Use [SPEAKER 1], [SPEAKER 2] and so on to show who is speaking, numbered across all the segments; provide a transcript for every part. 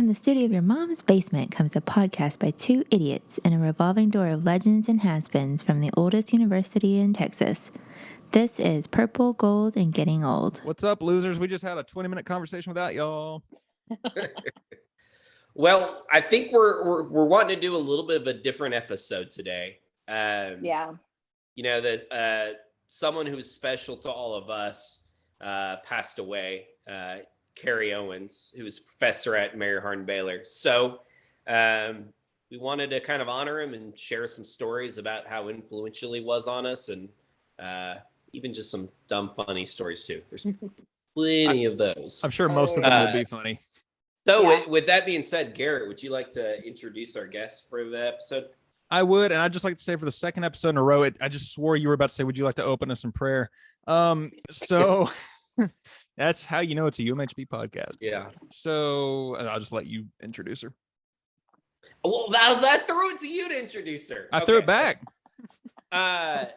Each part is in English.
[SPEAKER 1] the studio of your mom's basement comes a podcast by two idiots in a revolving door of legends and has-beens from the oldest university in Texas. This is Purple, Gold, and Getting Old.
[SPEAKER 2] What's up, losers? We just had a 20-minute conversation without y'all.
[SPEAKER 3] Well, I think we're wanting to do a little bit of a different episode today.
[SPEAKER 4] Yeah.
[SPEAKER 3] You know, that someone who's special to all of us passed away, Kerry Owens, who was a professor at Mary Hardin Baylor. So we wanted to kind of honor him and share some stories about how influential he was on us, and even just some dumb, funny stories too. There's plenty of those.
[SPEAKER 2] I'm sure most of them would be funny.
[SPEAKER 3] So with that being said, Garrett, would you like to introduce our guest for the episode?
[SPEAKER 2] I would, and I'd just like to say for the second episode in a row, I just swore you were about to say, would you like to open us in prayer? So that's how you know it's a UMHB podcast.
[SPEAKER 3] Yeah.
[SPEAKER 2] So I'll just let you introduce her.
[SPEAKER 3] Well, that threw it to you to introduce her.
[SPEAKER 2] I threw it back.
[SPEAKER 4] Can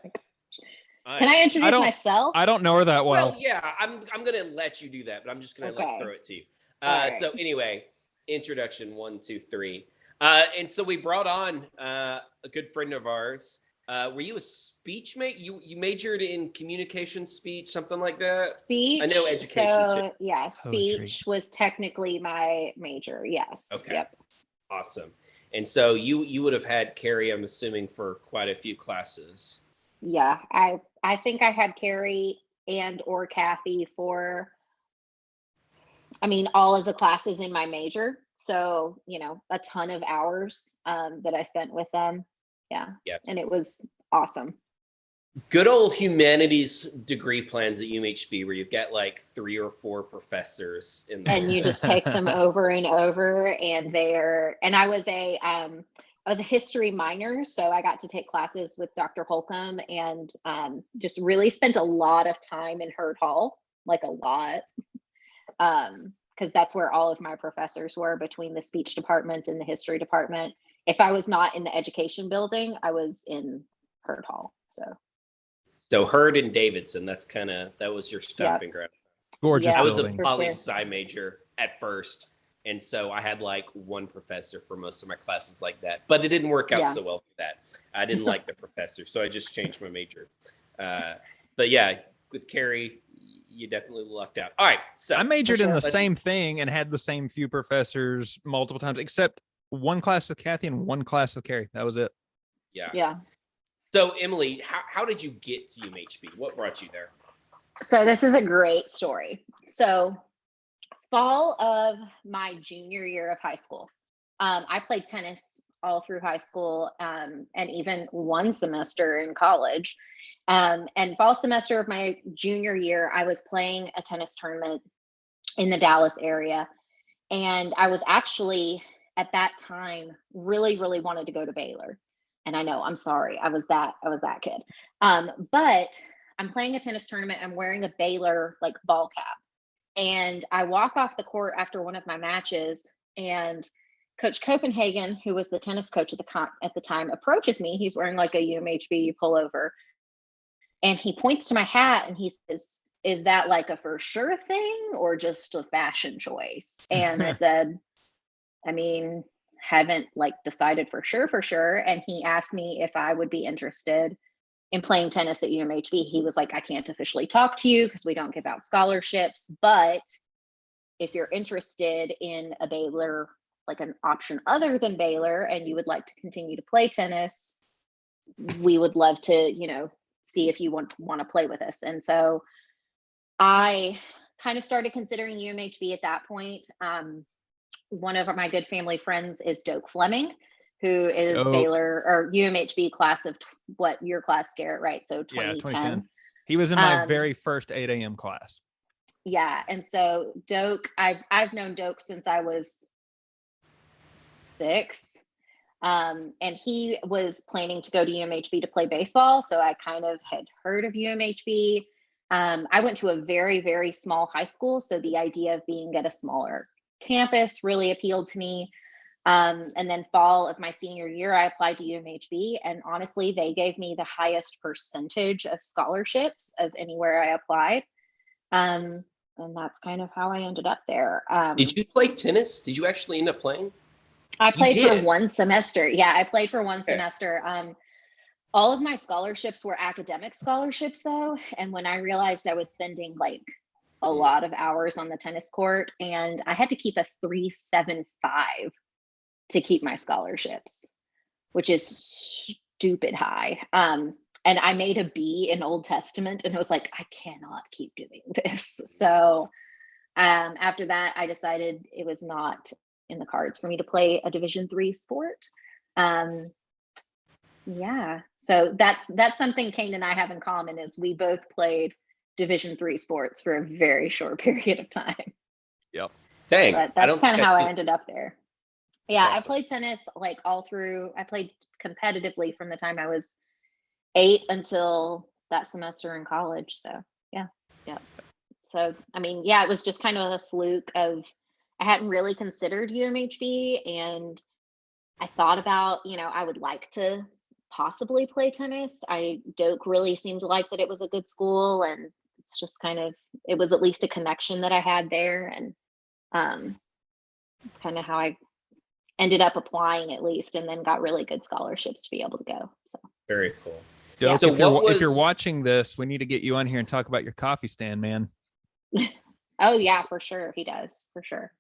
[SPEAKER 4] I introduce myself?
[SPEAKER 2] I don't know her that well.
[SPEAKER 3] Well, yeah, I'm gonna let you do that, but I'm just gonna throw it to you.
[SPEAKER 4] Right.
[SPEAKER 3] So anyway, introduction 1, 2, 3. And so we brought on a good friend of ours. Were you a speech mate? You majored in communication speech, something like that?
[SPEAKER 4] Speech.
[SPEAKER 3] I know education.
[SPEAKER 4] So yeah, speech
[SPEAKER 2] Poetry.
[SPEAKER 4] was technically my major. Yes.
[SPEAKER 3] Okay.
[SPEAKER 4] Yep.
[SPEAKER 3] Awesome. And so you would have had Kerry, I'm assuming, for quite a few classes.
[SPEAKER 4] Yeah. I think I had Kerry or Kathy for, all of the classes in my major. So, a ton of hours that I spent with them. Yeah. And it was awesome.
[SPEAKER 3] Good old humanities degree plans at UMHB where you've got like 3 or 4 professors in there.
[SPEAKER 4] And you just take them over and over, and I was a history minor, so I got to take classes with Dr. Holcomb, and just really spent a lot of time in Hurd Hall, like a lot. Because that's where all of my professors were, between the speech department and the history department. If I was not in the education building, I was in Hurd Hall.
[SPEAKER 3] So Hurd and Davidson, that was your stomping ground.
[SPEAKER 2] Gorgeous
[SPEAKER 3] I was a
[SPEAKER 2] building.
[SPEAKER 3] poli-sci major at first. And so I had like one professor for most of my classes like that, but it didn't work out so well for that. I didn't like the professor, so I just changed my major. But yeah, with Kerry, you definitely lucked out. All right. So
[SPEAKER 2] I majored in the same thing and had the same few professors multiple times, except one class with Kathy and one class with Kerry. That was it.
[SPEAKER 3] Yeah. So Emily, how did you get to UMHB? What brought you there?
[SPEAKER 4] So this is a great story. So fall of my junior year of high school, I played tennis all through high school, and even one semester in college. And fall semester of my junior year, I was playing a tennis tournament in the Dallas area. And I was actually, at that time, really, really wanted to go to Baylor. And I know, I'm sorry, I was that kid. But I'm playing a tennis tournament. I'm wearing a Baylor ball cap. And I walk off the court after one of my matches, and Coach Copenhagen, who was the tennis coach at the time, approaches me. He's wearing a UMHB pullover. And he points to my hat and he says, "Is that a for sure thing or just a fashion choice?" And I said, haven't decided for sure. And he asked me if I would be interested in playing tennis at UMHB. He was like, "I can't officially talk to you because we don't give out scholarships, but if you're interested in a Baylor, an option other than Baylor, and you would like to continue to play tennis, we would love to, see if you want to play with us." And so I kind of started considering UMHB at that point. One of my good family friends is Doak Fleming, who is Baylor or UMHB class of your class, Garrett, right? So 2010. Yeah, 2010.
[SPEAKER 2] He was in my very first 8 a.m. class.
[SPEAKER 4] Yeah. And so Doak, I've known Doak since I was 6. And he was planning to go to UMHB to play baseball. So I kind of had heard of UMHB. I went to a very, very small high school. So the idea of being at a smaller campus really appealed to me. And then fall of my senior year, I applied to UMHB. And honestly, they gave me the highest percentage of scholarships of anywhere I applied. and that's kind of how I ended up there.
[SPEAKER 3] Did you play tennis? Did you actually end up playing?
[SPEAKER 4] I played for
[SPEAKER 3] did?
[SPEAKER 4] one semester. Yeah, I played for one
[SPEAKER 3] Okay.
[SPEAKER 4] semester. All of my scholarships were academic scholarships though, and when I realized I was spending like a lot of hours on the tennis court, and I had to keep a 3.75 to keep my scholarships, which is stupid high. And I made a B in Old Testament, and I was like, I cannot keep doing this. So after that, I decided it was not in the cards for me to play a Division III sport. Yeah, so that's something Kane and I have in common, is we both played Division III sports for a very short period of time.
[SPEAKER 2] Yep.
[SPEAKER 3] Dang.
[SPEAKER 4] But that's kind of how I ended up there. Yeah,
[SPEAKER 3] awesome.
[SPEAKER 4] I played tennis like all through. I played competitively from the time I was 8 until that semester in college. So yeah. So I mean, yeah, it was just kind of a fluke of, I hadn't really considered UMHB, and I thought about, I would like to possibly play tennis. Doak really seemed to like that it was a good school, and it's just kind of, it was at least a connection that I had there, and it's kind of how I ended up applying, at least, and then got really good scholarships to be able to go. So
[SPEAKER 3] Very cool.
[SPEAKER 2] Doak,
[SPEAKER 3] So
[SPEAKER 2] if you're watching this, we need to get you on here and talk about your coffee stand, man.
[SPEAKER 4] Oh yeah, for sure. He does, for sure.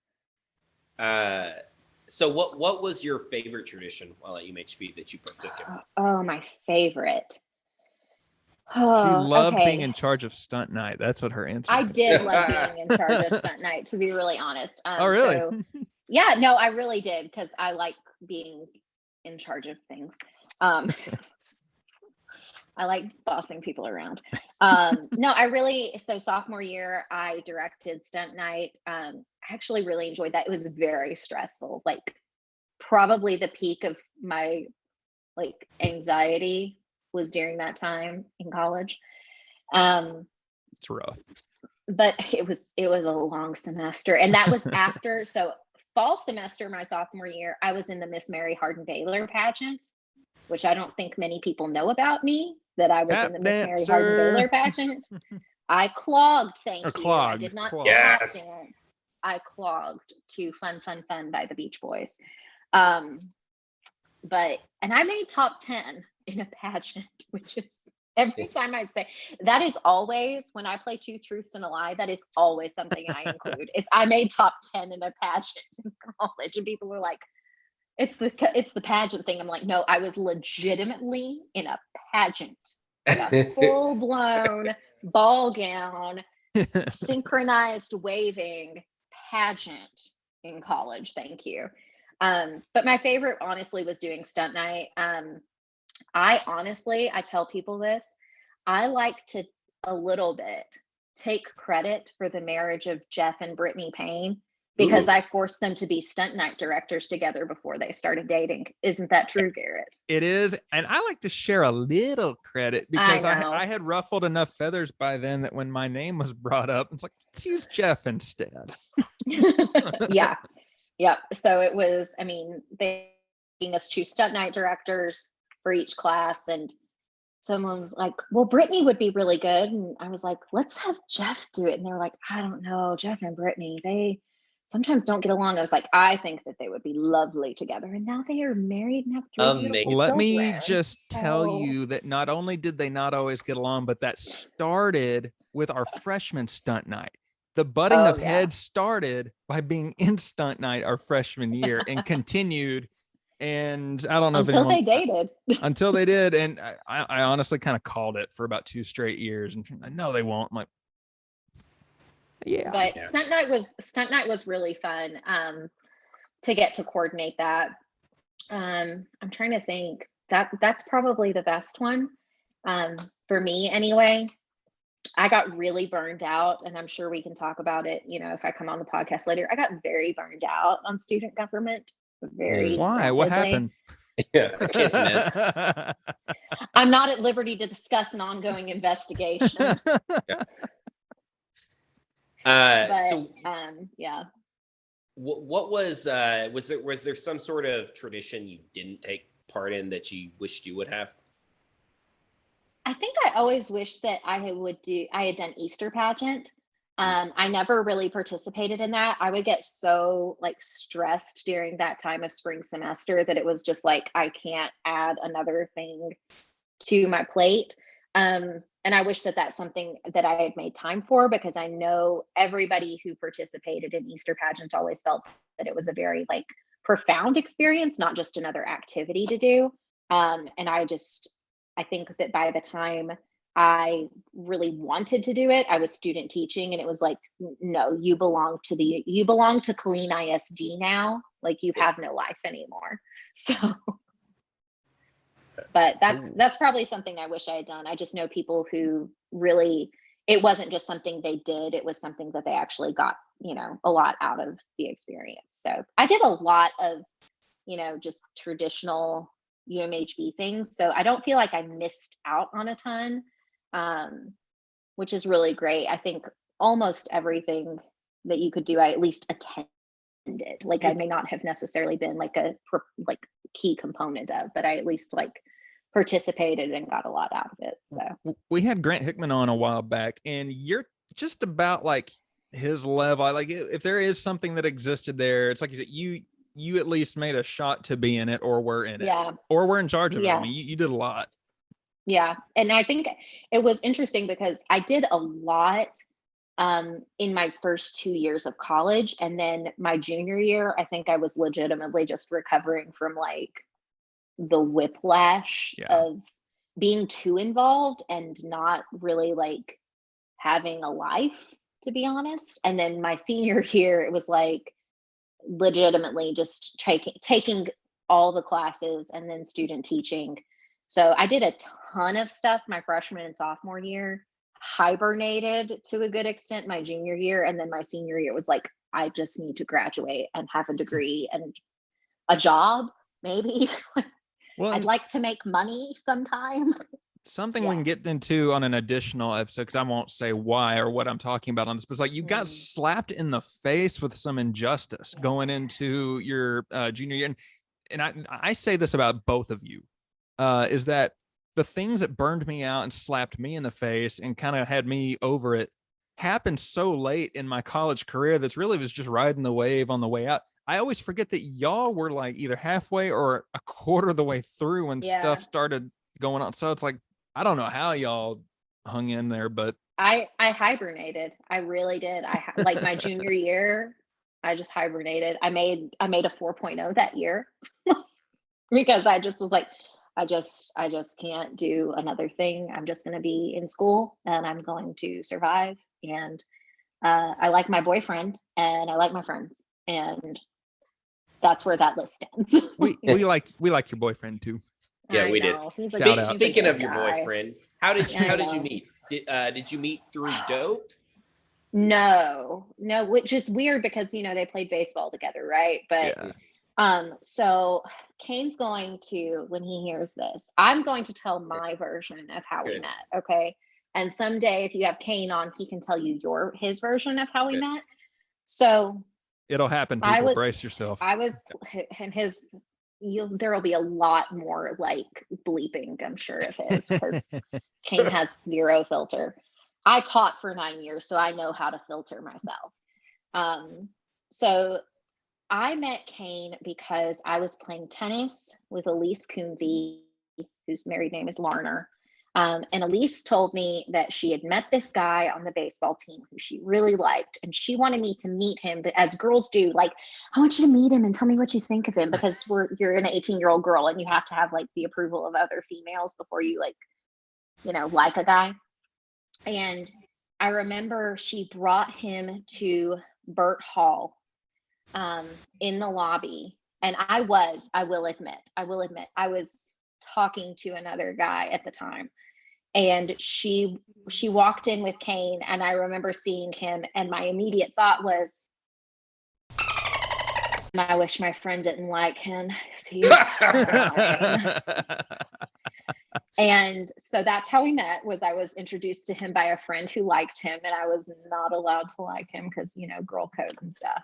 [SPEAKER 3] So what was your favorite tradition while at UMHB that you partook in?
[SPEAKER 4] Oh, my favorite.
[SPEAKER 2] She loved
[SPEAKER 4] okay.
[SPEAKER 2] being in charge of stunt night. That's what her answer
[SPEAKER 4] I
[SPEAKER 2] is.
[SPEAKER 4] did love being in charge of stunt night, to be really honest.
[SPEAKER 2] Oh, really?
[SPEAKER 4] So, yeah, no, I really did, because I like being in charge of things. I like bossing people around. No, so sophomore year, I directed stunt night. I actually really enjoyed that. It was very stressful, like probably the peak of my like anxiety was during that time in college.
[SPEAKER 2] It's rough.
[SPEAKER 4] But it was a long semester, and that was after. So fall semester, my sophomore year, I was in the Miss Mary Hardin Baylor pageant, which I don't think many people know about me, that I was in the Miss Mary Hardin Baylor pageant. I clogged, thank you. I did not tap dance. I clogged to Fun by the Beach Boys. And I made top 10 in a pageant, which is, every time I say, that is always, when I play Two Truths and a Lie, that is always something I include, is I made top 10 in a pageant in college, and people were like, it's the pageant thing. I'm like, no, I was legitimately in a pageant, a full-blown ball gown, synchronized waving pageant in college. Thank you. But my favorite, honestly, was doing stunt night. I tell people this, I like to a little bit take credit for the marriage of Jeff and Brittany Payne, because I forced them to be stunt night directors together before they started dating. Isn't that true, Garrett?
[SPEAKER 2] It is. And I like to share a little credit, because I had ruffled enough feathers by then that when my name was brought up, it's like, let's use Jeff instead.
[SPEAKER 4] Yeah. So it was, I mean, they being us 2 stunt night directors for each class, and someone was like, well, Brittany would be really good. And I was like, let's have Jeff do it. And they were like, I don't know, Jeff and Brittany, they sometimes don't get along. I was like, I think that they would be lovely together. And now they are married and have 3 beautiful
[SPEAKER 2] Let me
[SPEAKER 4] children.
[SPEAKER 2] just tell you that not only did they not always get along, but that started with our freshman stunt night. The butting of heads started by being in stunt night our freshman year and continued. And I don't know
[SPEAKER 4] until they dated.
[SPEAKER 2] Until they did. And I honestly kind of called it for about 2 straight years. And no, they won't. I'm like, yeah.
[SPEAKER 4] But stunt night was really fun to get to coordinate that. I'm trying to think. That's probably the best one for me anyway. I got really burned out, and I'm sure we can talk about it, if I come on the podcast later. I got very burned out on student government. Very
[SPEAKER 2] Why?
[SPEAKER 4] rapidly.
[SPEAKER 2] What happened?
[SPEAKER 3] Yeah, I can't imagine.
[SPEAKER 4] I'm not at liberty to discuss an ongoing investigation. Yeah.
[SPEAKER 3] What was there some sort of tradition you didn't take part in that you wished you would have?
[SPEAKER 4] I think I always wished that I had done Easter pageant. I never really participated in that. I would get so like stressed during that time of spring semester that it was just like, I can't add another thing to my plate. And I wish that that's something that I had made time for, because I know everybody who participated in Easter pageant always felt that it was a very like profound experience, not just another activity to do. And I think that by the time I really wanted to do it, I was student teaching, and it was like, no, you belong to Colleen ISD now. Like, you have no life anymore. So, but that's probably something I wish I had done. I just know people who really, it wasn't just something they did, it was something that they actually got, a lot out of the experience. So I did a lot of, just traditional UMHB things. So I don't feel like I missed out on a ton, which is really great. I think almost everything that you could do, I at least attended. Like, I may not have necessarily been like a key component of, but I at least like participated and got a lot out of it. So
[SPEAKER 2] we had Grant Hickman on a while back, and you're just about like his level. Like, if there is something that existed there, it's like you said, you at least made a shot to be in it, or were in it, or were in charge of it. I mean, you did a lot.
[SPEAKER 4] Yeah. And I think it was interesting because I did a lot in my first 2 years of college. And then my junior year, I think I was legitimately just recovering from like the whiplash of being too involved and not really like having a life, to be honest. And then my senior year, it was like legitimately just taking all the classes and then student teaching. So I did a ton of stuff my freshman and sophomore year, hibernated to a good extent my junior year. And then my senior year was like, I just need to graduate and have a degree and a job, maybe. Well, I'd like to make money sometime.
[SPEAKER 2] Something we can get into on an additional episode, because I won't say why or what I'm talking about on this, but it's like you got slapped in the face with some injustice going into your junior year. And I say this about both of you, is that the things that burned me out and slapped me in the face and kind of had me over it happened so late in my college career that's really was just riding the wave on the way out. I always forget that y'all were like either halfway or a quarter of the way through when stuff started going on. So it's like, I don't know how y'all hung in there, but
[SPEAKER 4] I hibernated. I really did. Like my junior year, I just hibernated. I made a 4.0 that year because I just was like, I just can't do another thing. I'm just going to be in school and I'm going to survive. And I like my boyfriend and I like my friends, and that's where that list ends.
[SPEAKER 2] we like your boyfriend too.
[SPEAKER 3] Yeah, we did. Speaking of your boyfriend, how did you meet? Did you meet through Doak?
[SPEAKER 4] No, which is weird because they played baseball together, right? But so Kane's going to, when he hears this, I'm going to tell my version of how we met, okay? And someday, if you have Kane on, he can tell you his version of how we met. So
[SPEAKER 2] it'll happen. People, brace yourself.
[SPEAKER 4] I was, and there will be a lot more like bleeping, I'm sure, of his, because Kane has zero filter. I taught for 9 years, so I know how to filter myself. So I met Kane because I was playing tennis with Elise Coonsey, whose married name is Larner. And Elise told me that she had met this guy on the baseball team who she really liked, and she wanted me to meet him. But as girls do, like, I want you to meet him and tell me what you think of him, because you're an 18-year-old girl and you have to have like the approval of other females before you like a guy. And I remember she brought him to Burt Hall in the lobby, and I will admit, I was talking to another guy at the time, and she walked in with Kane, and I remember seeing him, and my immediate thought was, I wish my friend didn't like him, because he was fine. And so that's how we met. I was introduced to him by a friend who liked him, and I was not allowed to like him because girl code and stuff.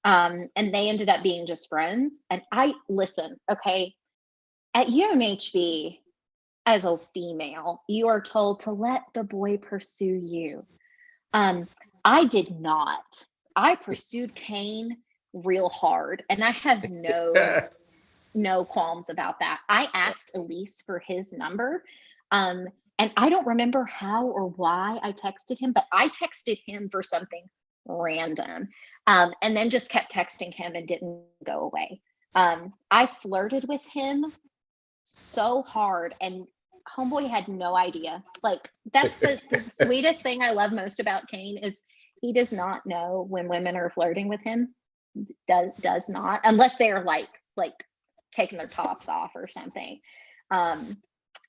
[SPEAKER 4] And they ended up being just friends. And listen, okay, at UMHB, as a female, you are told to let the boy pursue you. I did not. I pursued Kane real hard, and I have no qualms about that. I asked Elise for his number, and I don't remember how or why I texted him, but I texted him for something random, and then just kept texting him and didn't go away. I flirted with him so hard, and homeboy had no idea. Like, that's the sweetest thing I love most about Kane is he does not know when women are flirting with him. Does not, unless they're like taking their tops off or something. And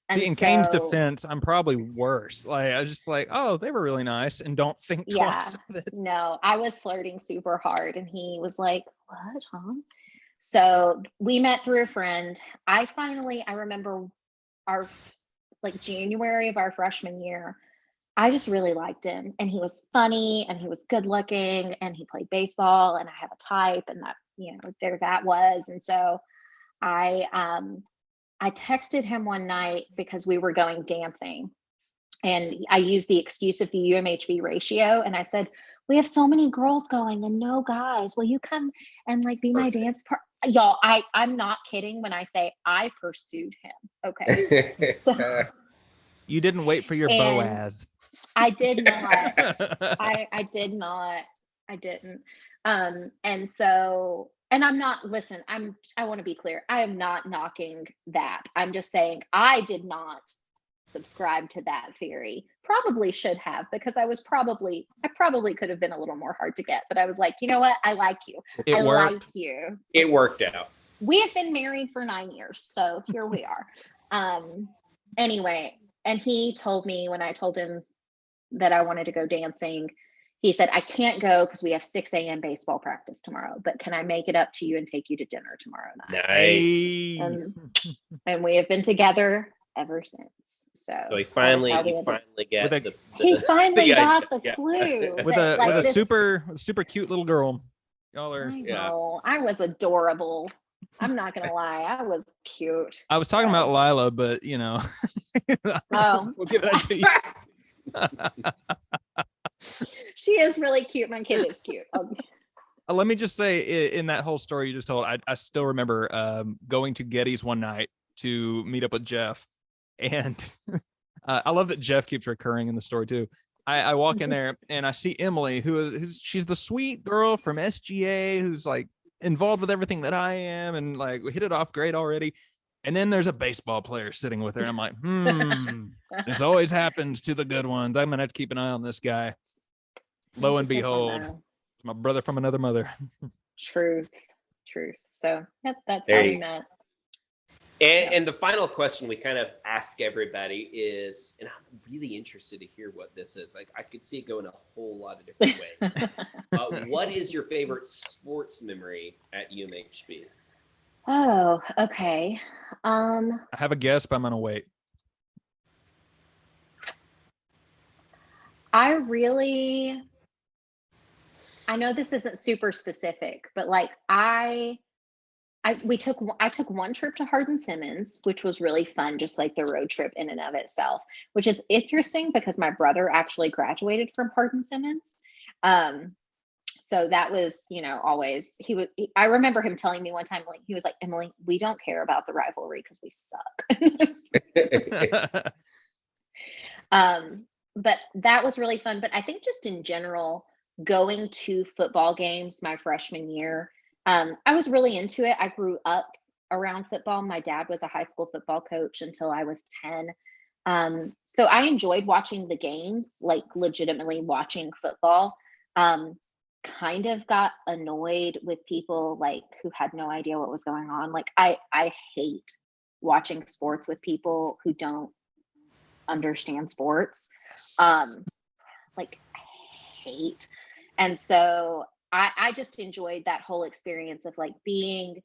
[SPEAKER 2] in Kane's defense, I'm probably worse. Like, I was just like, oh, they were really nice, and don't think twice of it.
[SPEAKER 4] No, I was flirting super hard, and he was like, what, huh? So we met through a friend. I remember our January of our freshman year, I just really liked him, and he was funny, and he was good looking, and he played baseball, and I have a type, and that, there that was. And so I texted him one night because we were going dancing, and I used the excuse of the UMHB ratio, and I said, we have so many girls going and no guys. Will you come and be my dance partner? Y'all, I'm not kidding when I say I pursued him. Okay. So
[SPEAKER 2] you didn't wait for your Boaz.
[SPEAKER 4] I did not. I did not. I didn't. And so, and I'm not, listen, I want to be clear. I am not knocking that. I'm just saying I did not subscribe to that theory. Probably should have, because I probably could have been a little more hard to get, but I was like, you know what? I like you.
[SPEAKER 2] It worked.
[SPEAKER 4] Like you.
[SPEAKER 3] It worked out.
[SPEAKER 4] We have been married for 9 years, so here we are. Anyway, and he told me when I told him that I wanted to go dancing, he said, I can't go because we have 6 a.m. baseball practice tomorrow, but can I make it up to you and take you to dinner tomorrow night?
[SPEAKER 3] Nice.
[SPEAKER 4] And we have been together ever since. So
[SPEAKER 3] he finally got the
[SPEAKER 4] clue
[SPEAKER 2] with a super cute little girl. Y'all are.
[SPEAKER 4] I know. I was adorable. I'm not gonna lie, I was cute.
[SPEAKER 2] I was talking about Lila, but
[SPEAKER 4] Oh,
[SPEAKER 2] we'll give that to you.
[SPEAKER 4] She is really cute. My kid is cute.
[SPEAKER 2] Let me just say, in that whole story you just told, I still remember going to Getty's one night to meet up with Jeff, and I love that Jeff keeps recurring in the story too. I walk in there and I see Emily, she's the sweet girl from SGA who's involved with everything that I am, and we hit it off great already. And then there's a baseball player sitting with her, and I'm like, this always happens to the good ones. I'm gonna have to keep an eye on this guy. Lo and behold, my brother from another mother.
[SPEAKER 4] Truth. So yep, that's how we met.
[SPEAKER 3] And the final question we kind of ask everybody is, and I'm really interested to hear what this is. I could see it going a whole lot of different ways. What is your favorite sports memory at UMHB?
[SPEAKER 4] Oh, okay.
[SPEAKER 2] I have a guess, but I'm gonna wait.
[SPEAKER 4] I know this isn't super specific, but I took one trip to Hardin-Simmons, which was really fun, just the road trip in and of itself, which is interesting because my brother actually graduated from Hardin-Simmons. So that was, always, I remember him telling me one time, he was like, Emily, we don't care about the rivalry because we suck. But that was really fun. But I think just in general, going to football games my freshman year, I was really into it. I grew up around football. My dad was a high school football coach until I was 10. So I enjoyed watching the games, legitimately watching football. Kind of got annoyed with people who had no idea what was going on. I hate watching sports with people who don't understand sports. I hate. And so I just enjoyed that whole experience of being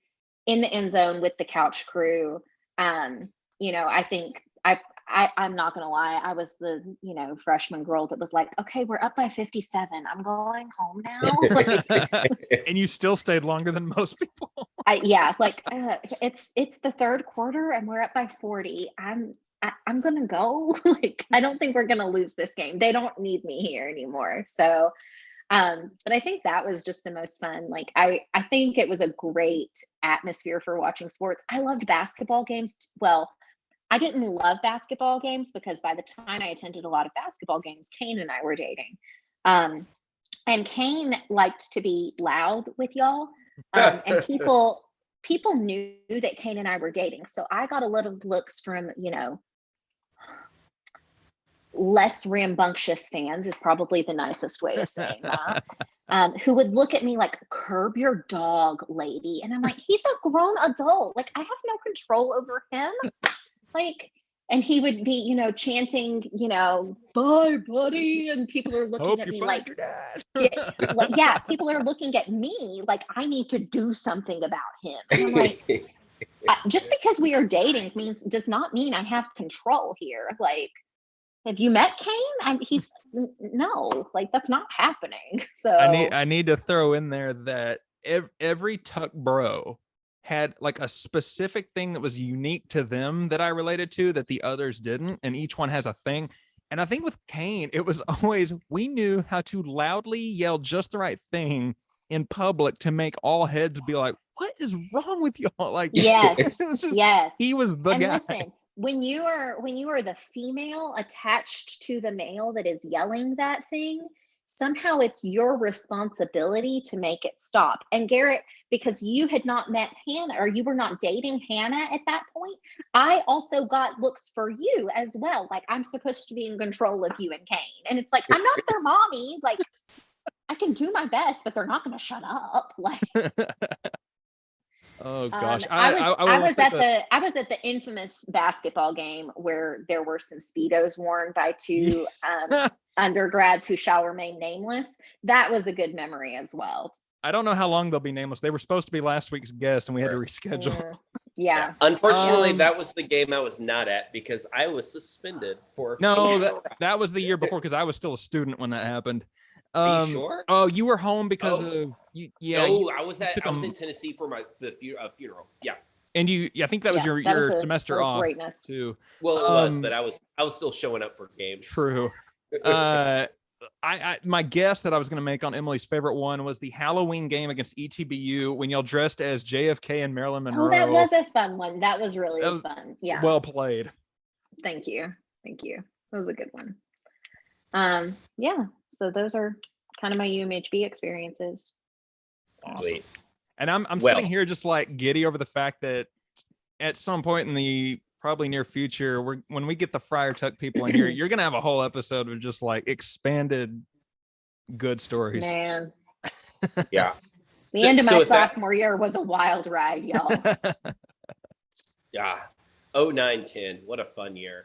[SPEAKER 4] in the end zone with the couch crew. I think I'm not gonna lie, I was the freshman girl that was like, okay, we're up by 57. I'm going home now.
[SPEAKER 2] And you still stayed longer than most people.
[SPEAKER 4] It's the third quarter and we're up by 40. I'm gonna go. Like, I don't think we're gonna lose this game. They don't need me here anymore. So, but I think that was just the most fun. Like, I think it was a great atmosphere for watching sports. I loved basketball games. Well, I didn't love basketball games because by the time I attended a lot of basketball games, Kane and I were dating. And Kane liked to be loud with y'all. And people knew that Kane and I were dating. So I got a lot of looks from, less rambunctious fans is probably the nicest way of saying that. Who would look at me like, curb your dog, lady. And I'm like, he's a grown adult. Like, I have no control over him. Like, and he would be, chanting, bye, buddy. And people are looking at me like, people are looking at me like I need to do something about him. And I'm like, just because we are dating does not mean I have control here. Like, have you met Kane? He's no, like, that's not happening. So
[SPEAKER 2] I need to throw in there that every Tuck bro had like a specific thing that was unique to them that I related to that the others didn't, and each one has a thing. And I think with Kane, it was always, we knew how to loudly yell just the right thing in public to make all heads be like, what is wrong with y'all? Like,
[SPEAKER 4] yes, yes.
[SPEAKER 2] He was the guy.
[SPEAKER 4] Listen, when you are the female attached to the male that is yelling that thing, somehow it's your responsibility to make it stop. And Garrett, because you had not met Hannah, or you were not dating Hannah at that point, I also got looks for you as well. Like, I'm supposed to be in control of you and Kane. And it's like, I'm not their mommy. Like, I can do my best, but they're not going to shut up. Like,
[SPEAKER 2] oh gosh.
[SPEAKER 4] I was at the infamous basketball game where there were some Speedos worn by two undergrads who shall remain nameless. That was a good memory as well.
[SPEAKER 2] I don't know how long they'll be nameless. They were supposed to be last week's guest and we had to reschedule.
[SPEAKER 4] Yeah.
[SPEAKER 3] Unfortunately, that was the game I was not at because I was suspended for.
[SPEAKER 2] No, that was the year before because I was still a student when that happened.
[SPEAKER 3] Are you sure?
[SPEAKER 2] Oh, you were home because of you. Yeah.
[SPEAKER 3] No, I was in Tennessee for the funeral. Yeah.
[SPEAKER 2] And I think that was your semester off greatness. Too.
[SPEAKER 3] Well, it was, but I was still showing up for games.
[SPEAKER 2] True. My guess that I was going to make on Emily's favorite one was the Halloween game against ETBU when y'all dressed as JFK and Marilyn Monroe.
[SPEAKER 4] Oh, that was a fun one. That was really fun. Yeah.
[SPEAKER 2] Well played.
[SPEAKER 4] Thank you. That was a good one. Yeah. So those are kind of my UMHB experiences.
[SPEAKER 2] Awesome. And I'm sitting here just like giddy over the fact that at some point in the probably near future, when we get the Friar Tuck people in here, you're gonna have a whole episode of just like expanded good stories.
[SPEAKER 4] Man.
[SPEAKER 3] Yeah.
[SPEAKER 4] The end of my sophomore year was a wild ride, y'all.
[SPEAKER 3] Yeah. 09-10. What a fun year.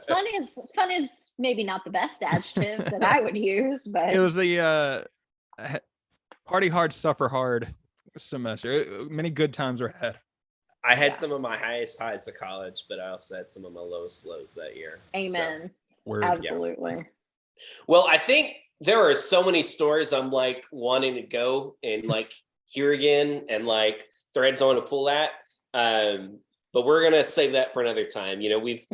[SPEAKER 4] Fun is maybe not the best adjective that I would use, but
[SPEAKER 2] it was the party hard, suffer hard semester. Many good times were ahead.
[SPEAKER 3] I had some of my highest highs of college, but I also had some of my lowest lows that year.
[SPEAKER 4] Amen.
[SPEAKER 3] So,
[SPEAKER 4] absolutely.
[SPEAKER 3] Yeah. Well, I think there are so many stories I'm like wanting to go and like hear again and like threads I want to pull at. But we're going to save that for another time. We've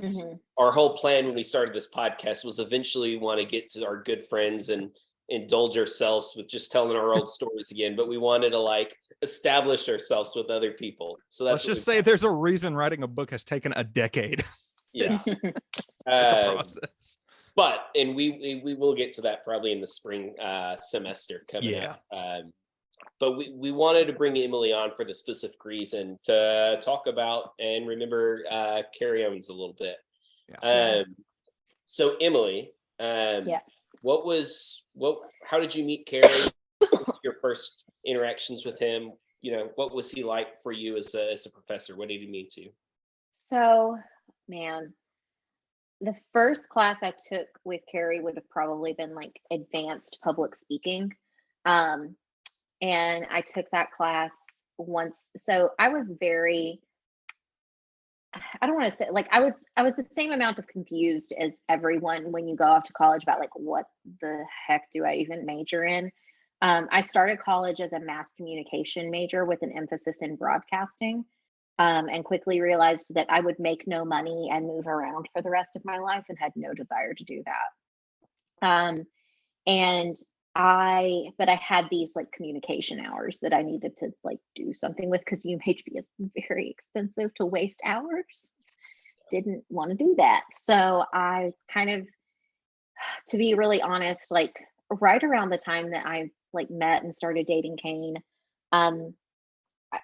[SPEAKER 3] our whole plan when we started this podcast was eventually want to get to our good friends and indulge ourselves with just telling our old stories again. But we wanted to like establish ourselves with other people. So let's just
[SPEAKER 2] say there's a reason writing a book has taken a decade.
[SPEAKER 3] Yes.
[SPEAKER 2] It's a process.
[SPEAKER 3] But we will get to that probably in the spring semester coming up. But we wanted to bring Emily on for the specific reason to talk about and remember Kerry Owens a little bit. Yeah. So Emily,
[SPEAKER 4] yes.
[SPEAKER 3] How did you meet Kerry? Your first interactions with him? What was he like for you as a professor? What did he mean to you?
[SPEAKER 4] So, man, the first class I took with Kerry would have probably been like advanced public speaking. And I took that class once. So I was very I don't want to say, like, I was the same amount of confused as everyone when you go off to college about like, what the heck do I even major in? I started college as a mass communication major with an emphasis in broadcasting, and quickly realized that I would make no money and move around for the rest of my life and had no desire to do that. And but I had these like communication hours that I needed to like do something with, because UMHB is very expensive to waste hours. Didn't want to do that. So I kind of, to be really honest, like right around the time that I like met and started dating Kane, um,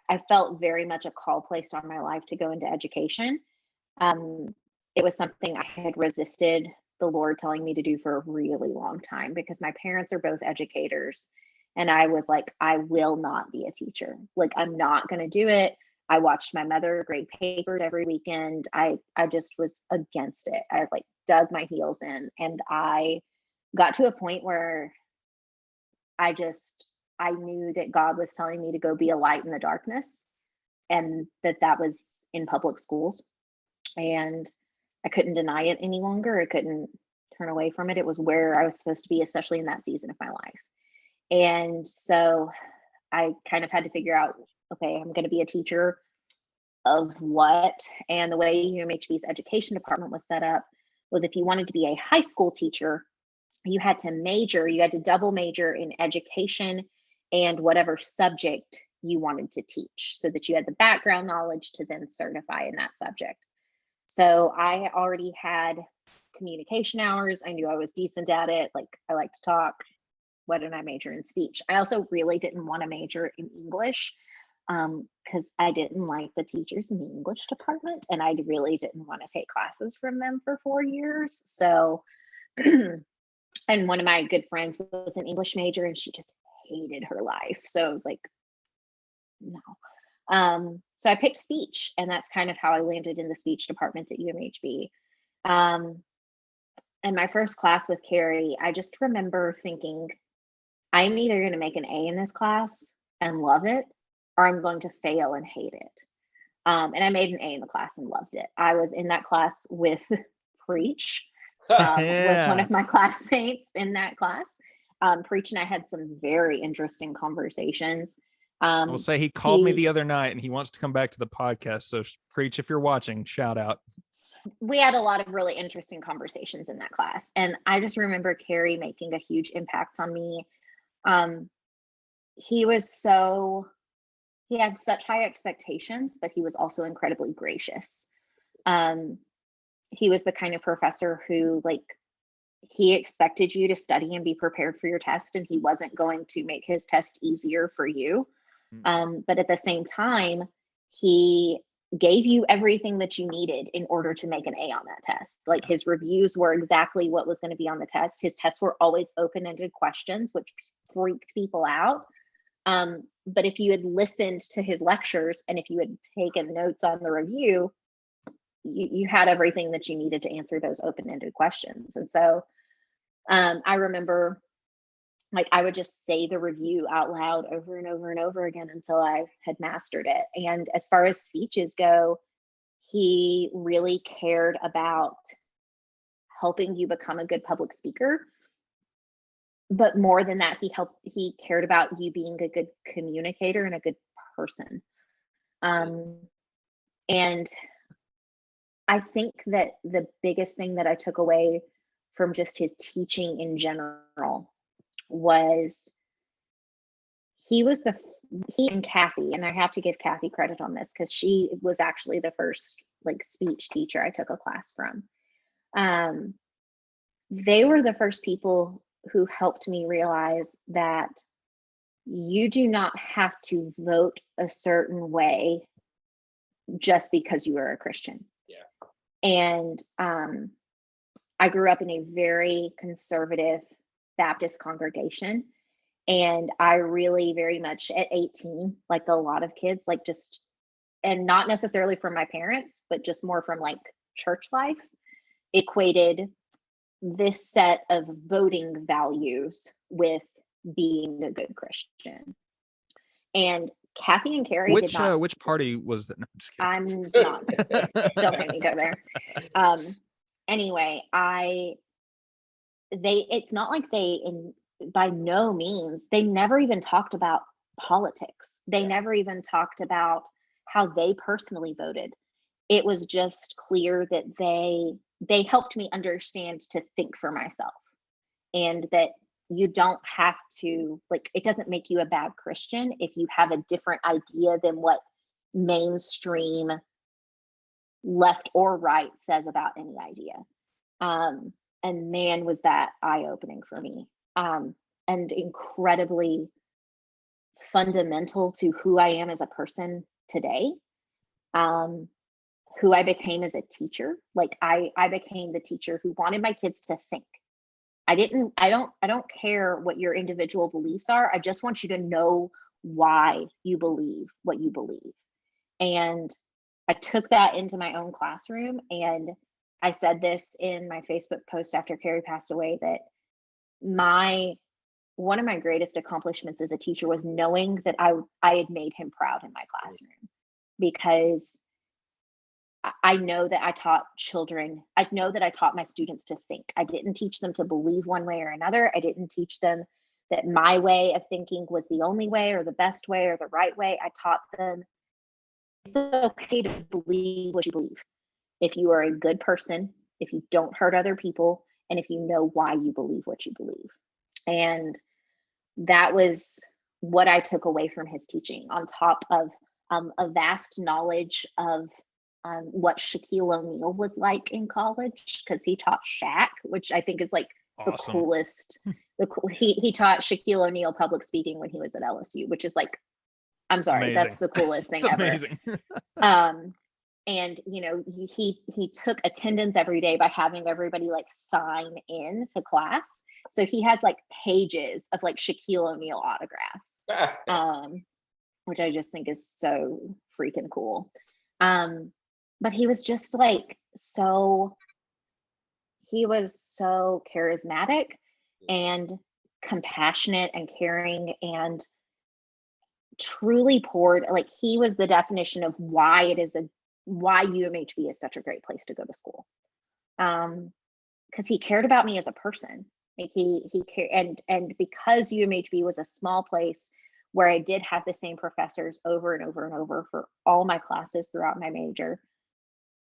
[SPEAKER 4] I felt very much a call placed on my life to go into education. Um, it was something I had resisted the Lord telling me to do for a really long time, because my parents are both educators. And I was like, I will not be a teacher. Like, I'm not going to do it. I watched my mother grade papers every weekend. I just was against it. I like dug my heels in, and I got to a point where I knew that God was telling me to go be a light in the darkness, and that was in public schools. And I couldn't deny it any longer. I couldn't turn away from it. It was where I was supposed to be, especially in that season of my life. And so I kind of had to figure out, okay, I'm going to be a teacher of what? And the way UMHB's education department was set up was, if you wanted to be a high school teacher, you had to double major in education and whatever subject you wanted to teach, so that you had the background knowledge to then certify in that subject. So I already had communication hours. I knew I was decent at it. Like, I like to talk. Why didn't I major in speech? I also really didn't want to major in English, because I didn't like the teachers in the English department, and I really didn't want to take classes from them for 4 years. So, and one of my good friends was an English major, and she just hated her life. So I was like, no. So I picked speech, and that's kind of how I landed in the speech department at UMHB. And my first class with Kerry, I just remember thinking, I'm either going to make an A in this class and love it, or I'm going to fail and hate it. And I made an A in the class and loved it. I was in that class with Preach, was one of my classmates in that class. Preach and I had some very interesting conversations.
[SPEAKER 2] I will say he called me the other night, and he wants to come back to the podcast. So Preach, if you're watching, shout out.
[SPEAKER 4] We had a lot of really interesting conversations in that class. And I just remember Kerry making a huge impact on me. He had such high expectations, but he was also incredibly gracious. He was the kind of professor who, like, he expected you to study and be prepared for your test, and he wasn't going to make his test easier for you. But at the same time, he gave you everything that you needed in order to make an A on that test. Like, his reviews were exactly what was going to be on the test. His tests were always open-ended questions, which freaked people out. But if you had listened to his lectures, and if you had taken notes on the review, you had everything that you needed to answer those open-ended questions. And so I remember, like, I would just say the review out loud over and over and over again until I had mastered it. And as far as speeches go, he really cared about helping you become a good public speaker. But more than that, he cared about you being a good communicator and a good person. And I think that the biggest thing that I took away from just his teaching in general was he and Kathy, and I have to give Kathy credit on this, because she was actually the first like speech teacher I took a class from. They were the first people who helped me realize that you do not have to vote a certain way just because you are a Christian. Yeah. And I grew up in a very conservative Baptist congregation. And I really very much at 18, like a lot of kids, like just, and not necessarily from my parents, but just more from like church life, equated this set of voting values with being a good Christian. And Kathy and Kerry did not.
[SPEAKER 2] Which party was that? No, I'm just kidding.
[SPEAKER 4] I'm not. Don't make me go there. Anyway, it's not like by no means, they never even talked about politics. They never even talked about how they personally voted. It was just clear that they helped me understand to think for myself, and that you don't have to, like, it doesn't make you a bad Christian if you have a different idea than what mainstream left or right says about any idea. And man, was that eye-opening for me, and incredibly fundamental to who I am as a person today, who I became as a teacher. Like I became the teacher who wanted my kids to think. I don't care what your individual beliefs are. I just want you to know why you believe what you believe. And I took that into my own classroom, and I said this in my Facebook post after Kerry passed away, that one of my greatest accomplishments as a teacher was knowing that I had made him proud in my classroom, because I know that I taught children. I know that I taught my students to think. I didn't teach them to believe one way or another. I didn't teach them that my way of thinking was the only way or the best way or the right way. I taught them it's okay to believe what you believe. If you are a good person, if you don't hurt other people, and if you know why you believe what you believe. And that was what I took away from his teaching, on top of a vast knowledge of what Shaquille O'Neal was like in college, because he taught Shaq, which I think is like
[SPEAKER 2] awesome.
[SPEAKER 4] The coolest. He taught Shaquille O'Neal public speaking when he was at LSU, which is like, I'm sorry,
[SPEAKER 2] amazing.
[SPEAKER 4] That's the coolest thing ever.
[SPEAKER 2] Amazing.
[SPEAKER 4] And you know, he took attendance every day by having everybody like sign in to class. So he has like pages of like Shaquille O'Neal autographs, which I just think is so freaking cool. But he was just like he was so charismatic and compassionate and caring, and truly poured, like he was the definition of why UMHB is such a great place to go to school. Because he cared about me as a person. Like he cared, and because UMHB was a small place where I did have the same professors over and over and over for all my classes throughout my major,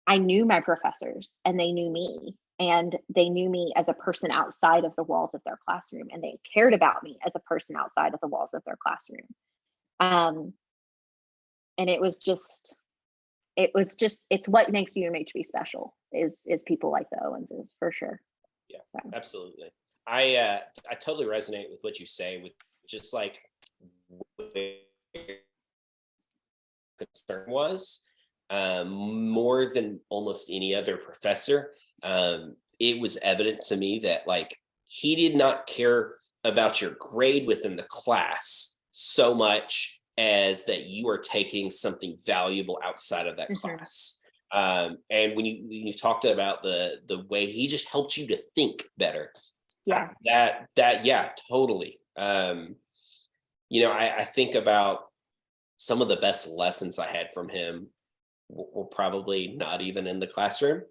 [SPEAKER 4] I knew my professors and they knew me, and they knew me as a person outside of the walls of their classroom, and they cared about me as a person outside of the walls of their classroom. And it's what makes UMHB special is people like the Owenses, for sure.
[SPEAKER 3] Yeah, so. Absolutely. I totally resonate with what you say, with just like where concern was, more than almost any other professor. It was evident to me that like he did not care about your grade within the class so much as that you are taking something valuable outside of that class. And when you talked about the way he just helped you to think better, that totally. You know, I think about some of the best lessons I had from him were probably not even in the classroom.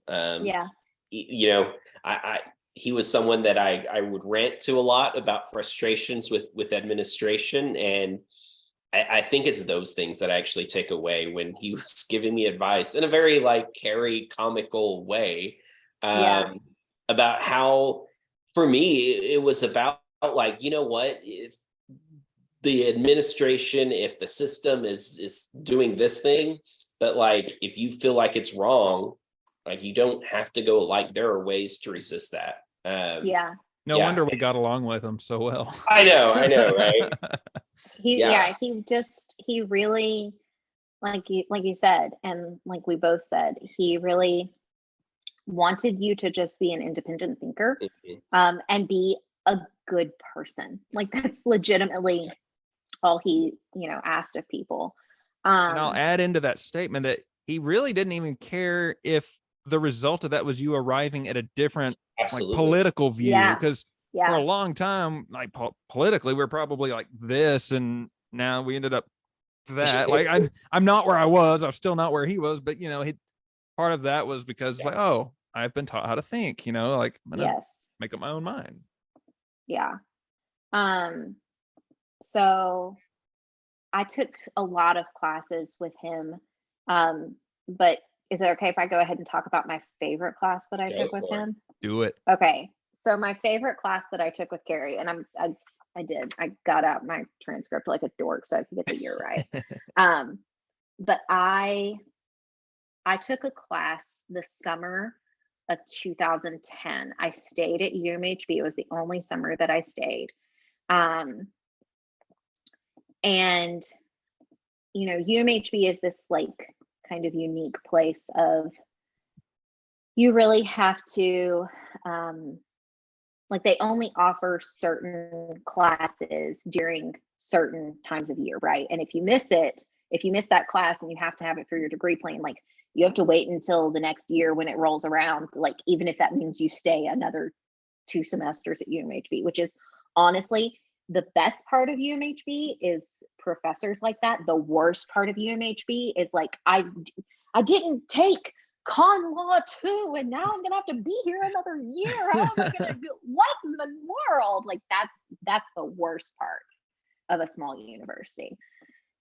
[SPEAKER 3] You know, he was someone that I would rant to a lot about frustrations with administration, and I think it's those things that I actually take away when he was giving me advice in a very like Kerry comical way, about how, for me, it was about like, you know what, if the administration, if the system is doing this thing, but like, if you feel like it's wrong, like you don't have to go, like there are ways to resist that.
[SPEAKER 2] No wonder we got along with him so well.
[SPEAKER 3] I know, right?
[SPEAKER 4] He really, like you said, and like we both said, he really wanted you to just be an independent thinker, and be a good person. Like that's legitimately all he, asked of people.
[SPEAKER 2] And I'll add into that statement that he really didn't even care if the result of that was you arriving at a different like political view, because for a long time, like politically, we're probably like this, and now we ended up that. Like I'm not where I was. I'm still not where he was. But part of that was because it's like, oh, I've been taught how to think. Like I'm gonna make up my own mind.
[SPEAKER 4] Yeah. So I took a lot of classes with him. But is it okay if I go ahead and talk about my favorite class that I took with him?
[SPEAKER 2] Do it.
[SPEAKER 4] Okay. So my favorite class that I took with Kerry, and I got out my transcript like a dork so I could get the year right. But I took a class the summer of 2010. I stayed at UMHB. It was the only summer that I stayed. And UMHB is this like kind of unique place of you really have to like they only offer certain classes during certain times of year, right? And if you miss that class and you have to have it for your degree plan, like you have to wait until the next year when it rolls around, like even if that means you stay another 2 semesters at UMHB, which is honestly the best part of UMHB is professors like that. The worst part of UMHB is like I didn't take con law 2 and now I'm gonna have to be here another year. How am I gonna do what in the world? Like that's the worst part of a small university.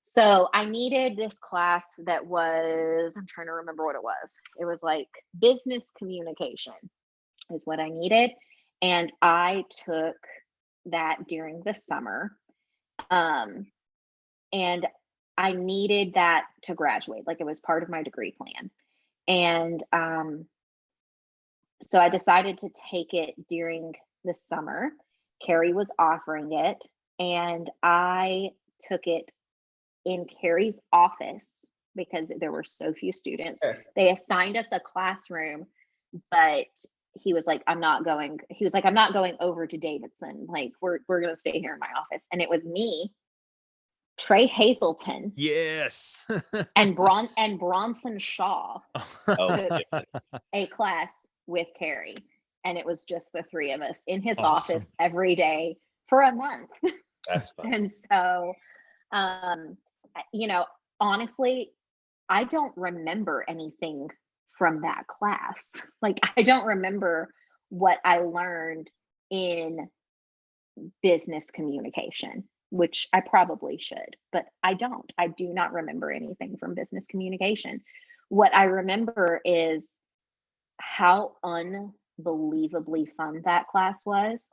[SPEAKER 4] So I needed this class that was, I'm trying to remember what it was. It was like business communication is what I needed. And I took that during the summer. And I needed that to graduate. Like it was part of my degree plan. And so I decided to take it during the summer. Kerry was offering it, and I took it in Kerry's office because there were so few students. They assigned us a classroom, but he was like, I'm not going over to Davidson. Like we're going to stay here in my office. And it was me, Trey Hazelton.
[SPEAKER 2] Yes.
[SPEAKER 4] and Bronson Shaw took a class with Kerry. And it was just the 3 of us in his office every day for a month.
[SPEAKER 3] That's fun.
[SPEAKER 4] And so, honestly, I don't remember anything from that class. Like, I don't remember what I learned in business communication, which I probably should, but I don't. I do not remember anything from business communication. What I remember is how unbelievably fun that class was.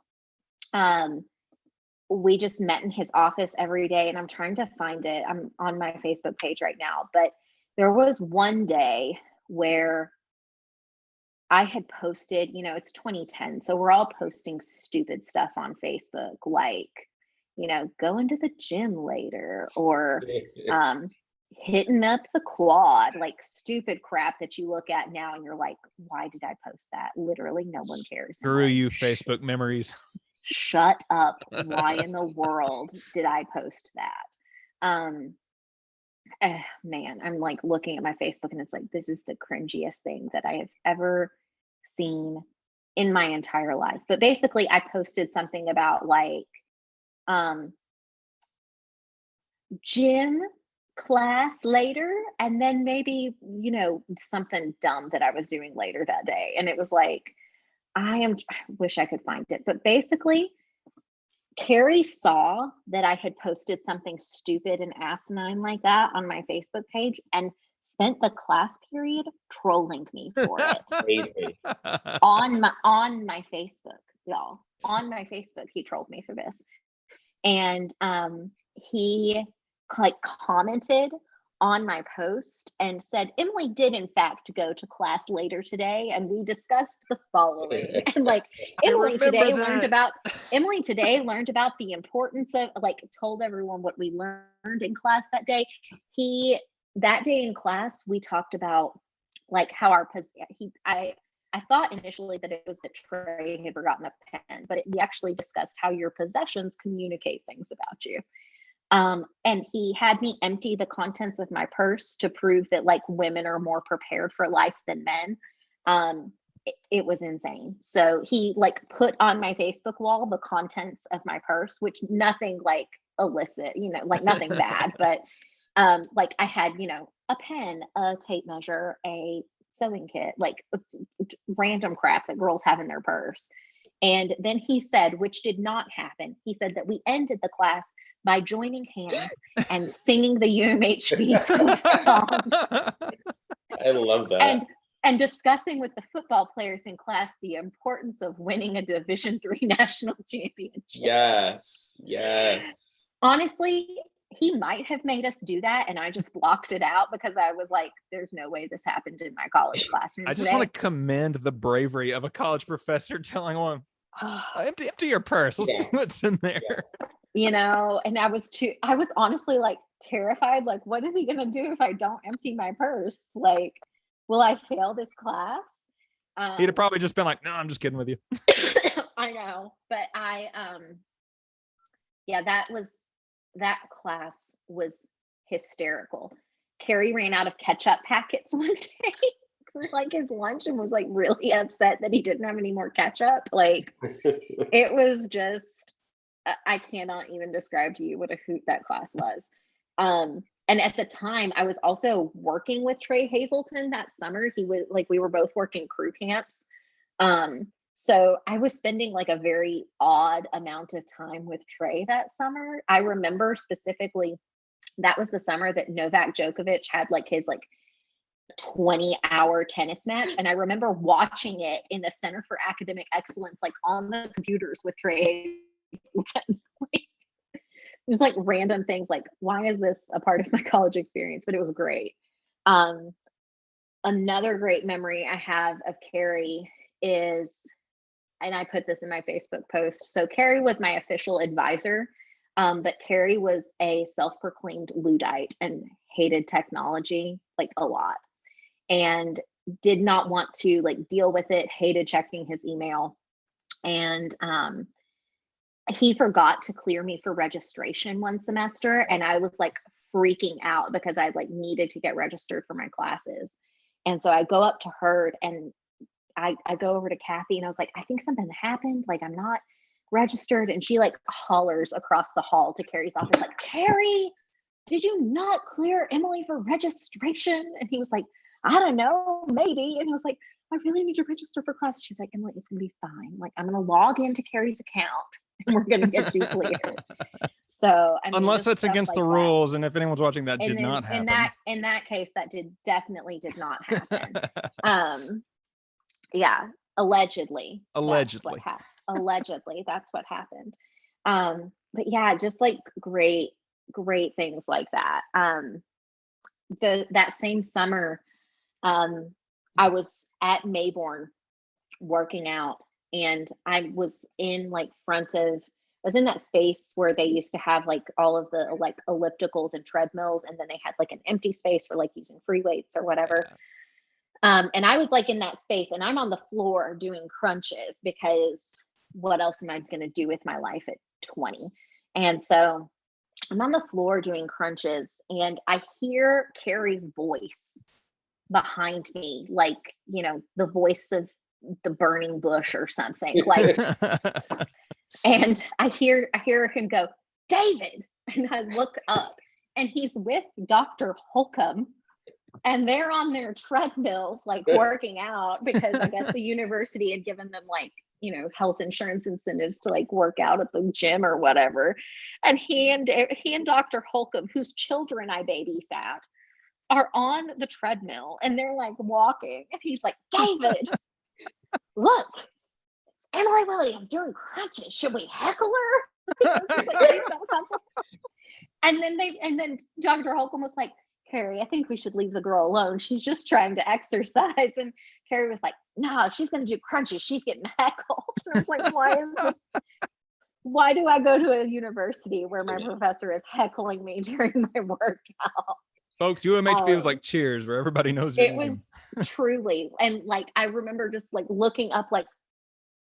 [SPEAKER 4] We just met in his office every day, and I'm trying to find it. I'm on my Facebook page right now, but there was one day where I had posted, it's 2010, so we're all posting stupid stuff on Facebook, like, going to the gym later, or hitting up the quad, like stupid crap that you look at now and you're like, why did I post that? Literally no one cares.
[SPEAKER 2] Screw you, Facebook memories.
[SPEAKER 4] Shut up. Why in the world did I post that? Man, I'm like looking at my Facebook and it's like, this is the cringiest thing that I have ever seen in my entire life. But basically I posted something about like gym class later, and then maybe something dumb that I was doing later that day. And it was like, I wish I could find it, but basically Kerry saw that I had posted something stupid and asinine like that on my Facebook page and spent the class period trolling me for it. on my Facebook, y'all. On my Facebook, he trolled me for this. And he like commented on my post and said, Emily did in fact go to class later today, and we discussed the following. And like Emily today learned about the importance of, like, told everyone what we learned in class that day. That day in class, we talked about like how I thought initially that it was that Trey had forgotten a pen, but we actually discussed how your possessions communicate things about you. And he had me empty the contents of my purse to prove that like women are more prepared for life than men. It was insane. So he like put on my Facebook wall the contents of my purse, which nothing like illicit, like nothing bad, but Like I had, a pen, a tape measure, a sewing kit, like random crap that girls have in their purse. And then he said, which did not happen, he said that we ended the class by joining hands and singing the UMHB song.
[SPEAKER 3] I love that.
[SPEAKER 4] And discussing with the football players in class the importance of winning a Division III national championship.
[SPEAKER 3] Yes.
[SPEAKER 4] Honestly, he might have made us do that, and I just blocked it out because I was like, there's no way this happened in my college classroom.
[SPEAKER 2] I just want to commend the bravery of a college professor telling one, empty your purse. Let's see what's in there.
[SPEAKER 4] And I was honestly like terrified. Like, what is he going to do if I don't empty my purse? Like, will I fail this class?
[SPEAKER 2] He'd have probably just been like, no, I'm just kidding with you.
[SPEAKER 4] I know, but that class was hysterical. Kerry ran out of ketchup packets one day for like his lunch and was like really upset that he didn't have any more ketchup. Like, it was just, I cannot even describe to you what a hoot that class was. And at the time I was also working with Trey Hazelton that summer. He was like, we were both working crew camps. So I was spending like a very odd amount of time with Trey that summer. I remember specifically that was the summer that Novak Djokovic had like his like 20-hour tennis match. And I remember watching it in the Center for Academic Excellence, like on the computers with Trey Hazelton. It was like random things like, why is this a part of my college experience? But it was great. Another great memory I have of Kerry is, and I put this in my Facebook post. So Kerry was my official advisor, but Kerry was a self-proclaimed Luddite and hated technology like a lot and did not want to like deal with it, hated checking his email. And he forgot to clear me for registration one semester. And I was like freaking out because I like needed to get registered for my classes. And so I go up to her and I go over to Kathy and I was like, I think something happened. Like, I'm not registered. And she like hollers across the hall to Kerry's office, like, Kerry, did you not clear Emily for registration? And he was like, I don't know, maybe. And I was like, I really need to register for class. She was like, Emily, it's gonna be fine. Like, I'm gonna log into Kerry's account and we're gonna get you cleared. So I mean,
[SPEAKER 2] unless that's against the rules, and if anyone's watching, that did not happen.
[SPEAKER 4] In that case, that definitely did not happen. Yeah, allegedly. Allegedly, that's what happened. But yeah, just like great things like that. That same summer, I was at Mayborn working out, and I was in that space where they used to have like all of the like ellipticals and treadmills, and then they had like an empty space for like using free weights or whatever. And I was like in that space, and I'm on the floor doing crunches because what else am I going to do with my life at 20? And so I'm on the floor doing crunches, and I hear Kerry's voice behind me, like, the voice of the burning bush or something, like. And I hear him go, David, and I look up, and he's with Dr. Holcomb, and they're on their treadmills, like working out, because I guess the university had given them like, health insurance incentives to like work out at the gym or whatever. And he and Dr. Holcomb, whose children I babysat, are on the treadmill, and they're like walking, and he's like, David, look, it's Emily Williams doing crunches. Should we heckle her? And then Dr. Holcomb was like, Kerry, I think we should leave the girl alone. She's just trying to exercise. And Kerry was like, no, if she's going to do crunches, she's getting heckled. I was like, why do I go to a university where my professor is heckling me during my workout?
[SPEAKER 2] Folks, UMHB was like Cheers, where everybody knows your name.
[SPEAKER 4] It was truly. And like, I remember just like looking up, like,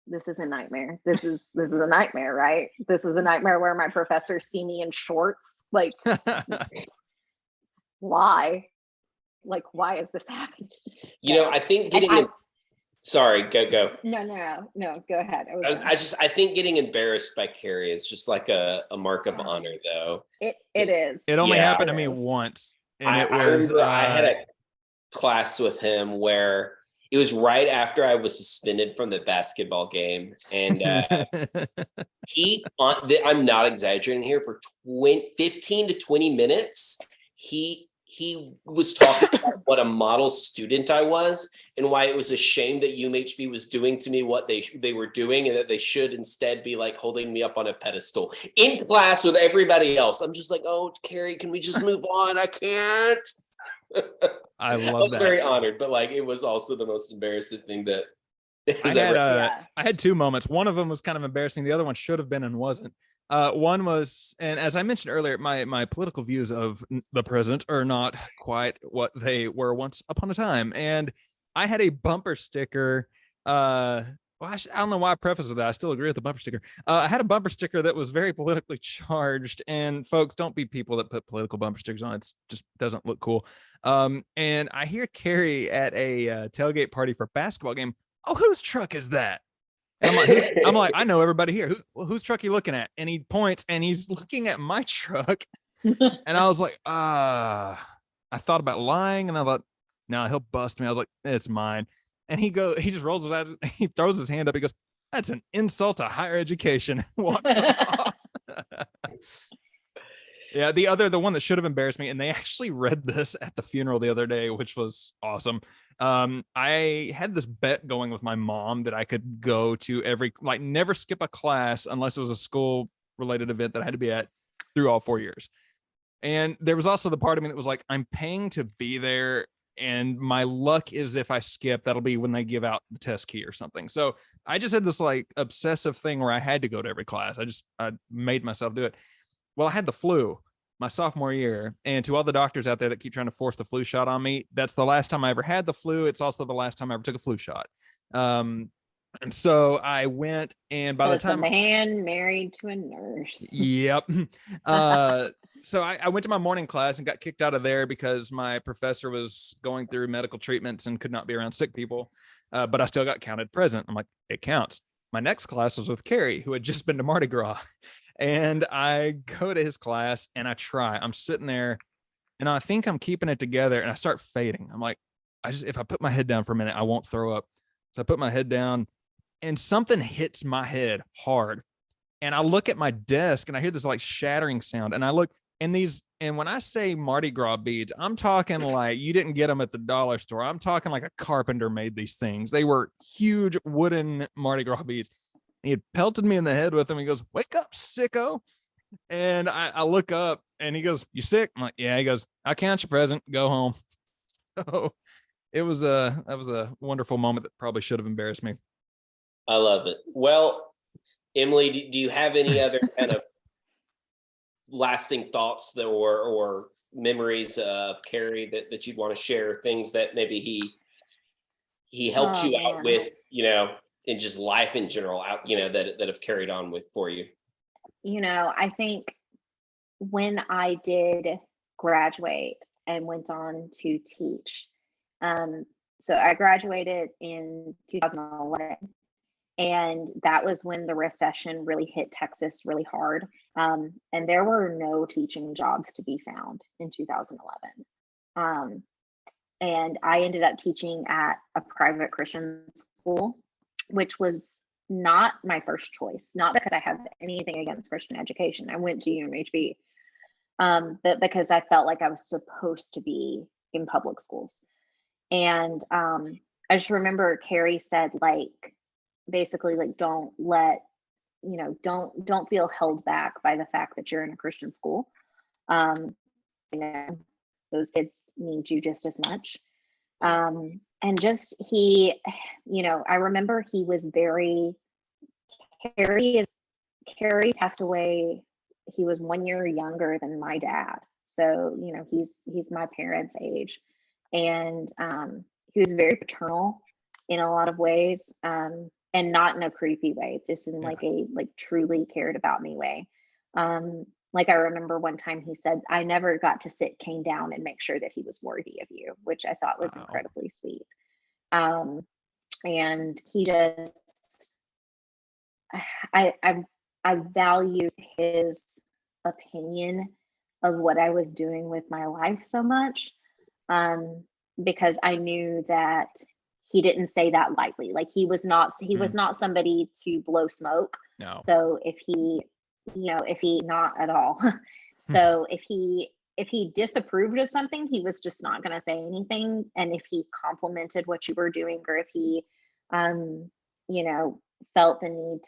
[SPEAKER 4] this is a nightmare. This is a nightmare, right? This is a nightmare where my professors see me in shorts. Like, why? Like, why is this happening?
[SPEAKER 3] I think Sorry, go.
[SPEAKER 4] No, go ahead.
[SPEAKER 3] I think getting embarrassed by Kerry is just like a mark of honor, though.
[SPEAKER 4] It is.
[SPEAKER 2] It only happened to
[SPEAKER 4] it
[SPEAKER 2] me
[SPEAKER 4] is.
[SPEAKER 2] once, and it
[SPEAKER 3] I
[SPEAKER 2] was.
[SPEAKER 3] remember I had a class with him where it was right after I was suspended from the basketball game, and I'm not exaggerating here, for 15 to 20 minutes, he was talking about what a model student I was and why it was a shame that UMHB was doing to me what they were doing, and that they should instead be like holding me up on a pedestal in class with everybody else. I'm just like, oh, Kerry, can we just move on? I can't.
[SPEAKER 2] I love that.
[SPEAKER 3] I was very honored, but like it was also the most embarrassing thing that
[SPEAKER 2] I had two moments. One of them was kind of embarrassing. The other one should have been and wasn't. One was, and as I mentioned earlier, my political views of the president are not quite what they were once upon a time. And I had a bumper sticker. I don't know why I preface with that. I still agree with the bumper sticker. I had a bumper sticker that was very politically charged, and folks, don't be people that put political bumper stickers on. It just doesn't look cool. And I hear Kerry at a tailgate party for a basketball game. Oh, whose truck is that? And I'm like, I know everybody here. Whose truck are you looking at? And he points, and he's looking at my truck. And I was like, I thought about lying, and I thought, no, he'll bust me. I was like, it's mine. And he just rolls his eyes, he throws his hand up. He goes, that's an insult to higher education. Walks off. Yeah, the one that should have embarrassed me, and they actually read this at the funeral the other day, which was awesome. I had this bet going with my mom that I could go to never skip a class unless it was a school related event that I had to be at through all 4 years. And there was also the part of me that was like, I'm paying to be there, and my luck is if I skip, that'll be when they give out the test key or something. So I just had this like obsessive thing where I had to go to every class. I made myself do it. Well, I had the flu my sophomore year, and to all the doctors out there that keep trying to force the flu shot on me, that's the last time I ever had the flu. It's also the last time I ever took a flu shot. And so I went, and by the time
[SPEAKER 4] the man married to a nurse.
[SPEAKER 2] Yep. So I went to my morning class and got kicked out of there because my professor was going through medical treatments and could not be around sick people. But I still got counted present. I'm like, it counts. My next class was with Kerry, who had just been to Mardi Gras. And I go to his class and I'm sitting there, and I think I'm keeping it together, and I start fading. I'm like, if I put my head down for a minute, I won't throw up. So I put my head down, and something hits my head hard. And I look at my desk, and I hear this like shattering sound, and I look, and when I say Mardi Gras beads, I'm talking like you didn't get them at the dollar store. I'm talking like a carpenter made these things. They were huge wooden Mardi Gras beads. He had pelted me in the head with them. He goes, wake up, sicko. And I look up, and he goes, you sick? I'm like, yeah. He goes, I count you present. Go home. So that was a wonderful moment that probably should have embarrassed me.
[SPEAKER 3] I love it. Well, Emily, do you have any other kind of lasting thoughts or memories of Kerry that you'd want to share? Things that maybe he helped you out with, in just life in general, that have carried on for you?
[SPEAKER 4] I think when I did graduate and went on to teach, so I graduated in 2011, and that was when the recession really hit Texas really hard. And there were no teaching jobs to be found in 2011. And I ended up teaching at a private Christian school, which was not my first choice, not because I have anything against Christian education. I went to UMHB, but because I felt like I was supposed to be in public schools. And I just remember Kerry said, basically, don't feel held back by the fact that you're in a Christian school. Those kids need you just as much. And just I remember he was Kerry passed away. He was 1 year younger than my dad. So, he's my parents' age. And he was very paternal in a lot of ways. And not in a creepy way, just in a truly cared about me way. I remember one time he said, I never got to sit Kane down and make sure that he was worthy of you, which I thought was incredibly sweet. And he just, I valued his opinion of what I was doing with my life so much, because I knew that he didn't say that lightly. Like he was not somebody to blow smoke.
[SPEAKER 2] No.
[SPEAKER 4] So if he not at all. So if he disapproved of something, he was just not going to say anything. And if he complimented what you were doing, or if he felt the need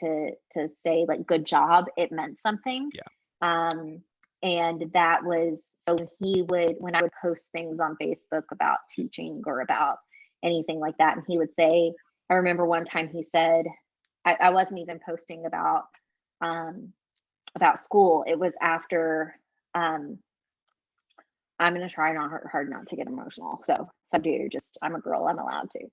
[SPEAKER 4] to say like good job, it meant something.
[SPEAKER 2] Yeah.
[SPEAKER 4] And that was, so when I would post things on Facebook about teaching or about anything like that, and he would say, I remember one time he said, I wasn't even posting about school. It was after, I'm going to try hard not to get emotional. So if I do, I'm a girl, I'm allowed to.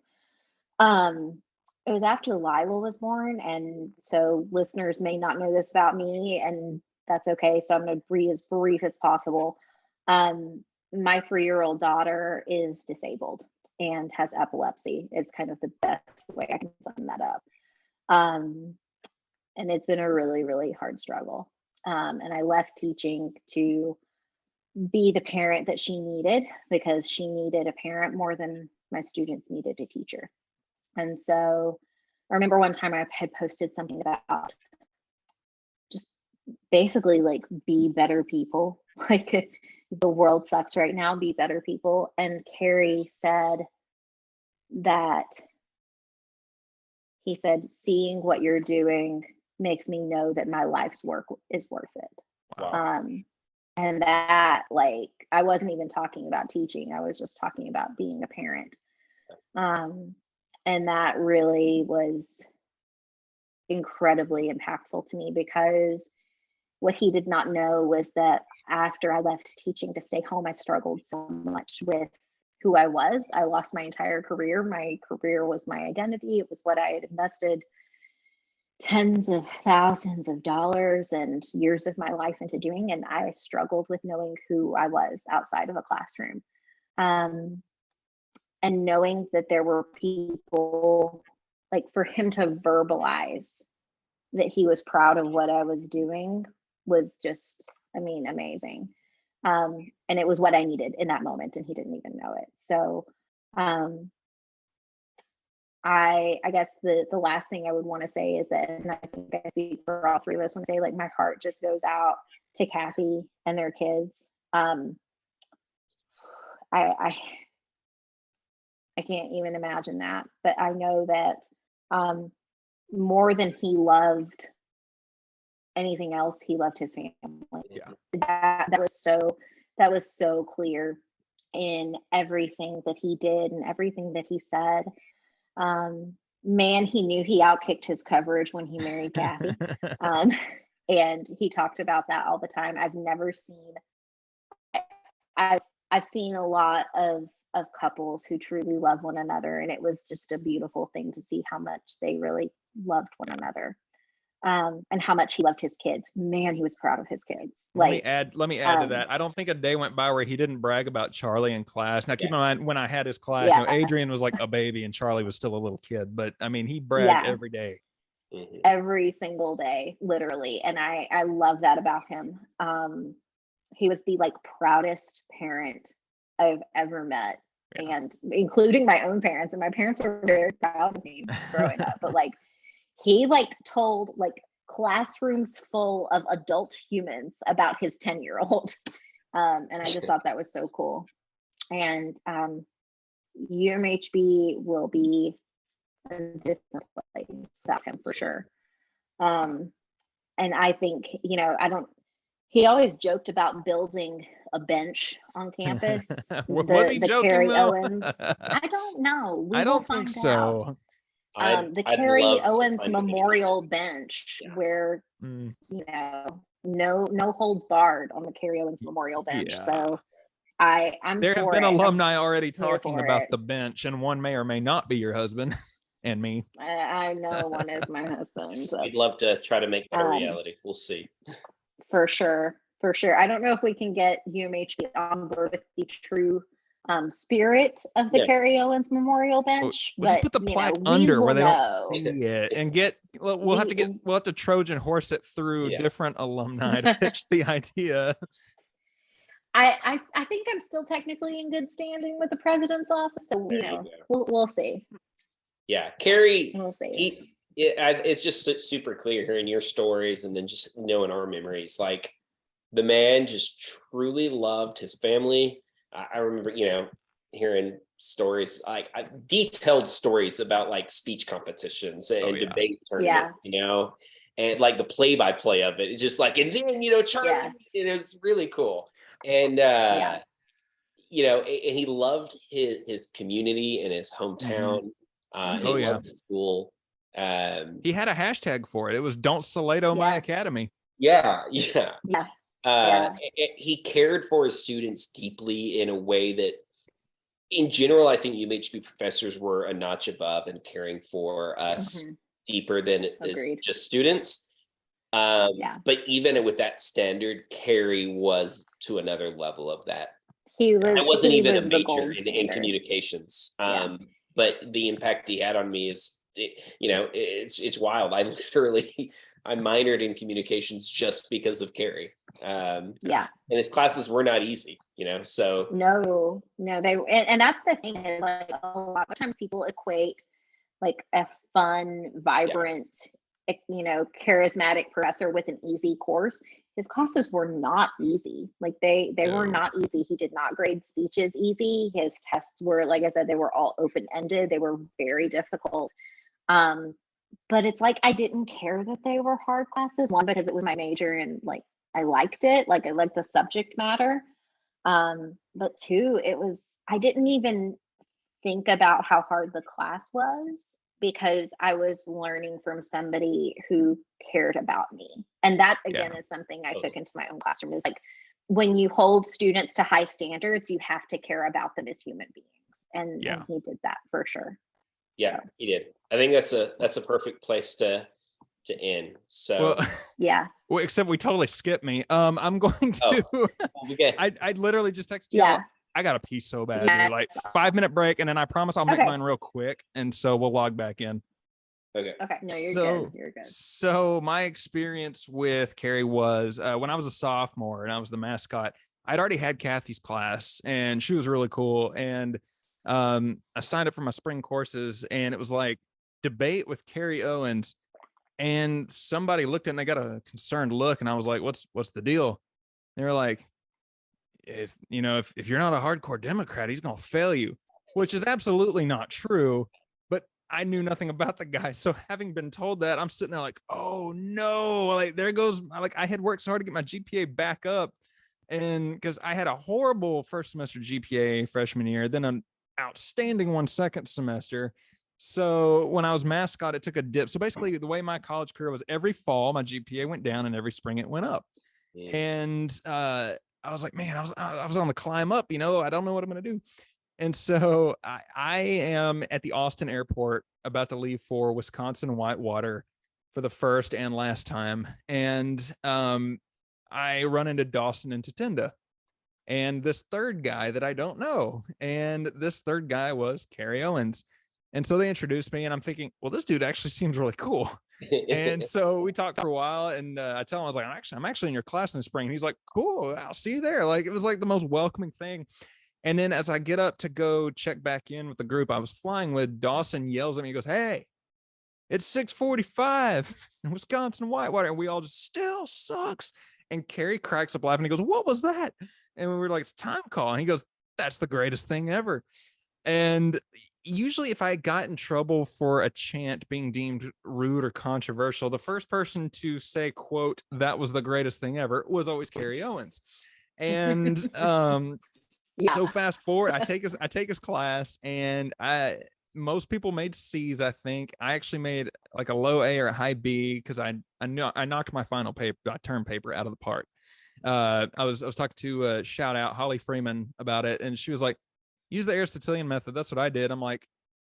[SPEAKER 4] It was after Lila was born. And so listeners may not know this about me, and that's okay. So I'm going to be as brief as possible. My 3-year-old daughter is disabled and has epilepsy, is kind of the best way I can sum that up. And it's been a really, really hard struggle. And I left teaching to be the parent that she needed, because she needed a parent more than my students needed a teacher. And so I remember one time I had posted something about just basically like be better people. Like the world sucks right now, be better people. And Kerry said that, he said, seeing what you're doing makes me know that my life's work is worth it.
[SPEAKER 2] Wow.
[SPEAKER 4] And that, like, I wasn't even talking about teaching. I was just talking about being a parent. And that really was incredibly impactful to me, because what he did not know was that after I left teaching to stay home, I struggled so much with who I was. I lost my entire career. My career was my identity. It was what I had invested tens of thousands of dollars and years of my life into doing. And I struggled with knowing who I was outside of a classroom. And knowing that there were people, like, for him to verbalize that he was proud of what I was doing was just, amazing. And it was what I needed in that moment, and he didn't even know it. So I guess the last thing I would want to say is that, and I think I speak for all three of us when I say, like, my heart just goes out to Kathy and their kids. I can't even imagine that, but I know that more than he loved anything else, he loved his family.
[SPEAKER 2] Yeah.
[SPEAKER 4] That was so clear in everything that he did and everything that he said. Man, he knew he outkicked his coverage when he married Kathy. And he talked about that all the time. I've seen a lot of couples who truly love one another, and it was just a beautiful thing to see how much they really loved one another. And how much he loved his kids. Man, he was proud of his kids.
[SPEAKER 2] Let me add to that. I don't think a day went by where he didn't brag about Charlie in class. Now, keep in mind, when I had his class, Adrian was like a baby and Charlie was still a little kid. But he bragged every day.
[SPEAKER 3] Mm-hmm.
[SPEAKER 4] Every single day, literally. And I love that about him. He was the proudest parent I've ever met. Yeah. And including my own parents. And my parents were very proud of me growing up. But he told classrooms full of adult humans about his 10-year-old. And I just thought that was so cool. And UMHB will be a different place without him for sure. And I think, he always joked about building a bench on campus.
[SPEAKER 2] Was he joking,
[SPEAKER 4] Kerry
[SPEAKER 2] though?
[SPEAKER 4] Owens. I don't know.
[SPEAKER 2] I don't think so.
[SPEAKER 4] The Kerry Owens Memorial Bench, where no holds barred on the Kerry Owens Memorial Bench. Yeah. So I'm
[SPEAKER 2] there have been alumni already talking about the bench, and one may or may not be your husband and me.
[SPEAKER 4] I know one is my husband.
[SPEAKER 3] We'd love to try to make that a reality. We'll see.
[SPEAKER 4] For sure. I don't know if we can get UMHB on board with the true spirit of the
[SPEAKER 3] Yeah.
[SPEAKER 4] Kerry Owens Memorial Bench.
[SPEAKER 2] We'll just
[SPEAKER 4] But
[SPEAKER 2] put the plaque
[SPEAKER 4] we
[SPEAKER 2] under where
[SPEAKER 4] will
[SPEAKER 2] they don't
[SPEAKER 4] know.
[SPEAKER 2] see it, and we'll have to Trojan horse it through
[SPEAKER 3] Yeah.
[SPEAKER 2] different alumni to pitch the idea.
[SPEAKER 4] I think I'm still technically in good standing with the president's office, so
[SPEAKER 3] There you
[SPEAKER 4] we'll see.
[SPEAKER 3] Yeah, Kerry,
[SPEAKER 4] We'll see.
[SPEAKER 3] it's just super clear hearing your stories and then just knowing our memories. Like, the man just truly loved his family. I remember, hearing stories, like detailed stories about like speech competitions and debate tournaments, and like the play-by-play of it. It's just like, and then, Charlie, it is really cool. And, and he loved his community and his hometown. And he loved his school.
[SPEAKER 2] He had a hashtag for it. It was "Don't Salado My Academy."
[SPEAKER 3] Yeah.
[SPEAKER 4] Yeah.
[SPEAKER 3] He cared for his students deeply in a way that, in general, I think UMHB professors were a notch above in caring for us deeper than just students. But even with that standard, Kerry was to another level of that.
[SPEAKER 4] I
[SPEAKER 3] wasn't even a major in communications. But the impact he had on me is, it's wild. I minored in communications just because of Kerry. And his classes were not easy, so.
[SPEAKER 4] No, and that's the thing, is like a lot of times people equate like a fun, vibrant, charismatic professor with an easy course. His classes were not easy. Like they were not easy. He did not grade speeches easy. His tests were, like I said, they were all open-ended. They were very difficult. But it's like, I didn't care that they were hard classes. One, because it was my major and like I liked it. Like I liked the subject matter. But two, I didn't even think about how hard the class was, because I was learning from somebody who cared about me. And that, again, is something I took into my own classroom, is like, when you hold students to high standards, you have to care about them as human beings. And he did that for sure.
[SPEAKER 3] Yeah, he did. I think that's a perfect place to end. So
[SPEAKER 2] well, except we totally skipped me. I'm going to I literally just texted you. I got to pee so bad, dude. Like 5-minute break, and then I promise I'll make mine real quick, and so we'll log back in.
[SPEAKER 3] Okay.
[SPEAKER 4] No, you're good. You're good.
[SPEAKER 2] So my experience with Kerry was when I was a sophomore and I was the mascot. I'd already had Kathy's class, and she was really cool. And I signed up for my spring courses, and it was like debate with Kerry Owens. And somebody looked at it and they got a concerned look, and I was like, "What's the deal?" They were like, if you're not a hardcore Democrat, he's gonna fail you," which is absolutely not true. But I knew nothing about the guy, so having been told that, I'm sitting there like, oh no, like there goes, like I had worked so hard to get my GPA back up, and because I had a horrible first semester GPA freshman year, then an outstanding one second semester. So when I was mascot, it took a dip. So basically, the way my college career was, every fall my GPA went down, and every spring it went up. And I was like, man, I was on the climb up, I don't know what I'm going to do. And so I am at the Austin airport about to leave for Wisconsin Whitewater for the first and last time. And I run into Dawson and Tatenda and this third guy that I don't know. And this third guy was Kerry Owens. And so they introduced me, and I'm thinking, well, this dude actually seems really cool. And so we talked for a while, and I tell him, I was like, I'm actually in your class in the spring. And he's like, cool, I'll see you there. Like, it was like the most welcoming thing. And then as I get up to go check back in with the group I was flying with, Dawson yells at me. He goes, "Hey, it's 6:45 in Wisconsin Whitewater." And we all just, "Still sucks." And Kerry cracks up laughing. He goes, "What was that?" And we were like, "It's time call." And he goes, "That's the greatest thing ever." And usually if I got in trouble for a chant being deemed rude or controversial, the first person to say, quote, "that was the greatest thing ever," was always Kerry Owens. And so fast forward, I take his class, and most people made C's. I think I actually made like a low A or a high B, because I knocked my final paper, term paper, out of the park. I was talking to shout out Holly Freeman about it, and she was like, "Use the Aristotelian method." That's what I did. I'm like,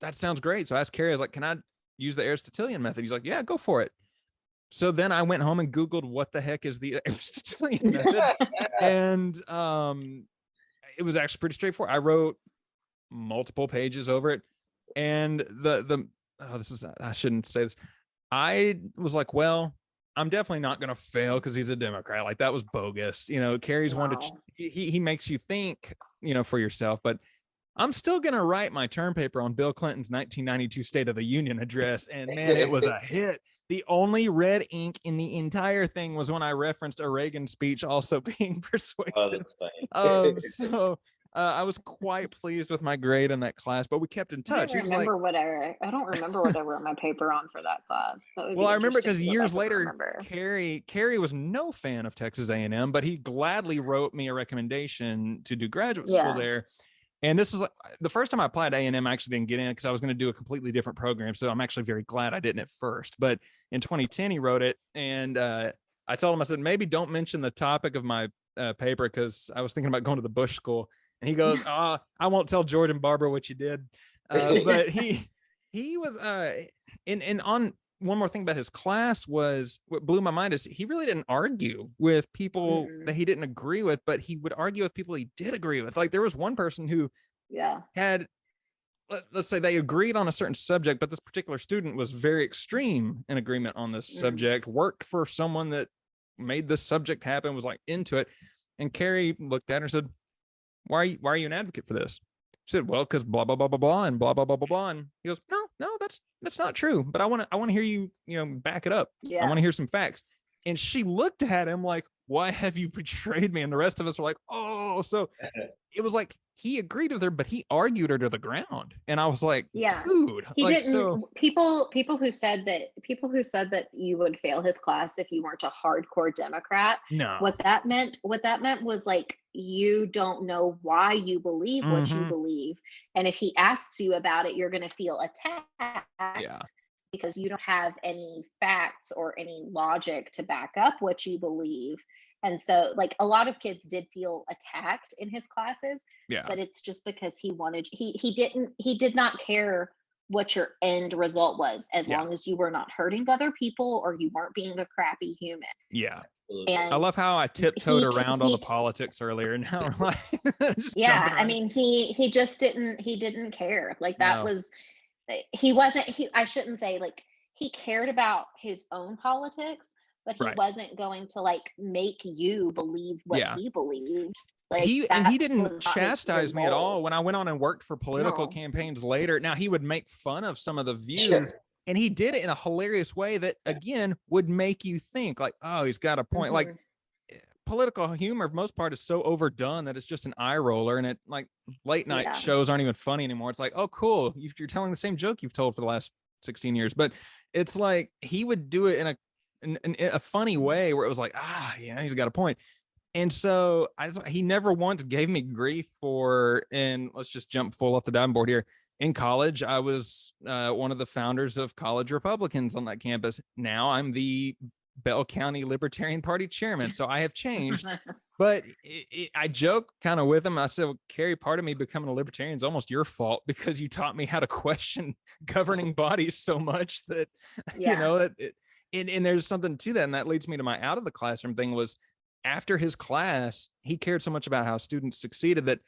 [SPEAKER 2] that sounds great. So I asked Kerry, I was like, "Can I use the Aristotelian method?" He's like, "Yeah, go for it." So then I went home and Googled what the heck is the Aristotelian method. And it was actually pretty straightforward. I wrote multiple pages over it, and I shouldn't say this. I was like, well, I'm definitely not going to fail because he's a Democrat. Like, that was bogus. Kerry's one to he makes you think, for yourself, but I'm still going to write my term paper on Bill Clinton's 1992 State of the Union address. And man, it was a hit. The only red ink in the entire thing was when I referenced a Reagan speech also being persuasive.
[SPEAKER 3] Oh, that's funny.
[SPEAKER 2] I was quite pleased with my grade in that class, but we kept in touch.
[SPEAKER 4] I don't remember what I wrote my paper on for that class.
[SPEAKER 2] Well, I remember because years later, Kerry was no fan of Texas A&M, but he gladly wrote me a recommendation to do graduate school there. And this was the first time I applied to A&M. I actually didn't get in because I was going to do a completely different program. So I'm actually very glad I didn't at first. But in 2010, he wrote it. And I told him, I said, maybe don't mention the topic of my paper because I was thinking about going to the Bush School. And he goes, I won't tell George and Barbara what you did. But he was and on one more thing about his class was what blew my mind is he really didn't argue with people that he didn't agree with, but he would argue with people he did agree with. Like, there was one person who had, let's say they agreed on a certain subject, but this particular student was very extreme in agreement on this subject, worked for someone that made this subject happen, was like into it. And Kerry looked at her and said, why are you an advocate for this? She said, well, because blah, blah, blah, blah, blah, and blah, blah, blah, blah, blah. And he goes, no, that's not true. But I want to hear you, back it up. I want to hear some facts. And she looked at him like, why have you betrayed me? And the rest of us were like, oh, so it was like he agreed with her, but he argued her to the ground. And I was like, dude,
[SPEAKER 4] he
[SPEAKER 2] like,
[SPEAKER 4] didn't.
[SPEAKER 2] So
[SPEAKER 4] people who said that you would fail his class if you weren't a hardcore Democrat.
[SPEAKER 2] No,
[SPEAKER 4] what that meant was like, you don't know why you believe what you believe, and if he asks you about it, you're going to feel attacked because you don't have any facts or any logic to back up what you believe. And so, like, a lot of kids did feel attacked in his classes, but it's just because he did not care what your end result was, as long as you were not hurting other people or you weren't being a crappy human. And
[SPEAKER 2] I love how I tiptoed around all the politics earlier, and now we're like,
[SPEAKER 4] I mean, he just didn't care. Like, that was, I shouldn't say, like, he cared about his own politics, but he wasn't going to, like, make you believe what he believed. Like,
[SPEAKER 2] he didn't chastise me at all when I went on and worked for political campaigns later. Now, he would make fun of some of the views, and he did it in a hilarious way that, again, would make you think, like, oh, he's got a point. Like, political humor, for the most part, is so overdone that it's just an eye roller, and it, like, late night shows aren't even funny anymore. It's like, oh, cool, you're telling the same joke you've told for the last 16 years. But it's like he would do it in a funny way where it was like, he's got a point. And so he never once gave me grief for, and let's just jump full off the diving board here. In college, I was one of the founders of College Republicans on that campus. Now I'm the Bell County Libertarian Party chairman. So I have changed, but I joke kind of with him. I said, well, Kerry, part of me becoming a libertarian is almost your fault because you taught me how to question governing bodies so much that, and there's something to that. And that leads me to my out of the classroom thing was, after his class, he cared so much about how students succeeded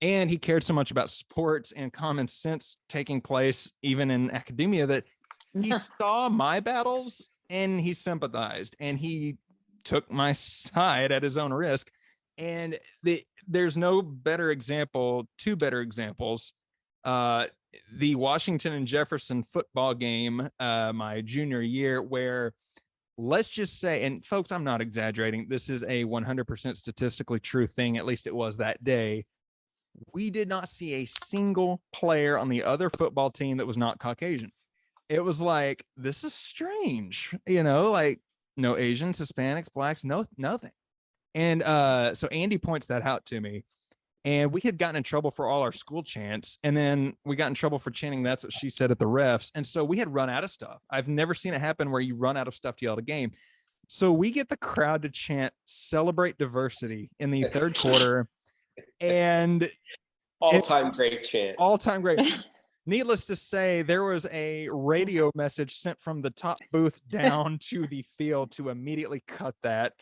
[SPEAKER 2] and he cared so much about sports and common sense taking place even in academia that he saw my battles and he sympathized and he took my side at his own risk. And there's no better example, two better examples. The Washington and Jefferson football game, my junior year, where, let's just say, and folks, I'm not exaggerating, this is a 100% statistically true thing, at least it was that day. We did not see a single player on the other football team that was not Caucasian. It was like, this is strange, like no Asians, Hispanics, blacks, nothing. And so Andy points that out to me. And we had gotten in trouble for all our school chants. And then we got in trouble for chanting "That's What She Said" at the refs. And so we had run out of stuff. I've never seen it happen where you run out of stuff to yell at a game. So we get the crowd to chant "Celebrate Diversity" in the third quarter. And
[SPEAKER 3] all-time great chant.
[SPEAKER 2] All-time great. Needless to say, there was a radio message sent from the top booth down to the field to immediately cut that.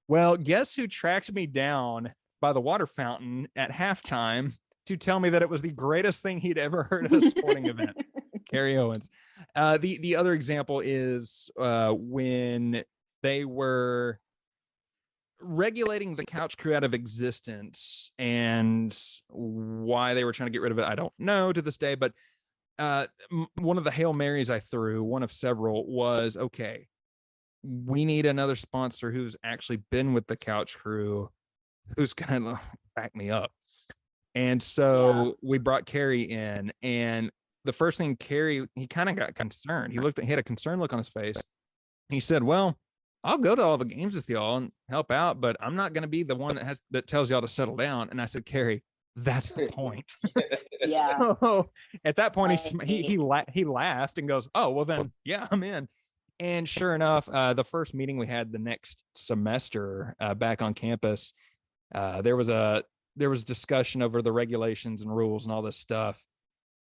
[SPEAKER 2] Well, guess who tracked me down by the water fountain at halftime to tell me that it was the greatest thing he'd ever heard at a sporting event. Kerry Owens. The other example is when they were regulating the couch crew out of existence, and why they were trying to get rid of it, I don't know to this day, but one of the Hail Marys I threw, one of several, was, okay, we need another sponsor who's actually been with the couch crew, who's gonna back me up. And so we brought Kerry in, and the first thing Kerry, he kind of got concerned. He had a concerned look on his face. He said, well, I'll go to all the games with y'all and help out, but I'm not going to be the one that tells y'all to settle down. And I said, Kerry, that's the point.
[SPEAKER 4] Yeah.
[SPEAKER 2] So at that point, he laughed and goes, oh, well then, yeah, I'm in. And sure enough, the first meeting we had the next semester back on campus, there was discussion over the regulations and rules and all this stuff.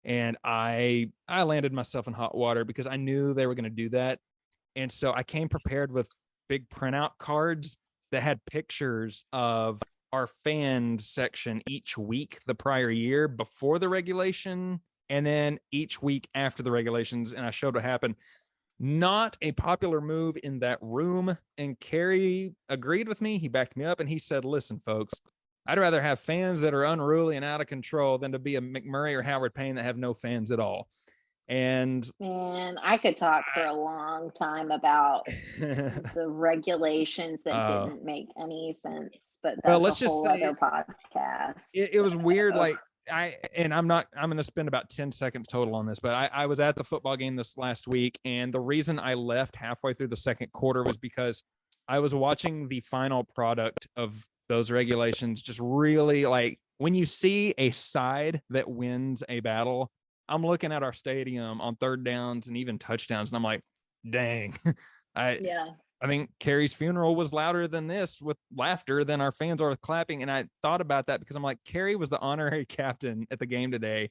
[SPEAKER 2] And I landed myself in hot water because I knew they were going to do that. And so I came prepared with big printout cards that had pictures of our fans section each week the prior year before the regulation, and then each week after the regulations. And I showed what happened. Not a popular move in that room. And Kerry agreed with me. He backed me up and he said, listen, folks, I'd rather have fans that are unruly and out of control than to be a McMurray or Howard Payne that have no fans at all. And
[SPEAKER 4] man, I could talk for a long time about the regulations that didn't make any sense, but that's a whole other podcast.
[SPEAKER 2] It was weird. Like I'm going to spend about 10 seconds total on this, but I was at the football game this last week. And the reason I left halfway through the second quarter was because I was watching the final product of those regulations. Just really, like, when you see a side that wins a battle, I'm looking at our stadium on third downs and even touchdowns, and I'm like, dang. I think Kerry's funeral was louder than this with laughter than our fans are with clapping. And I thought about that because I'm like, Kerry was the honorary captain at the game today,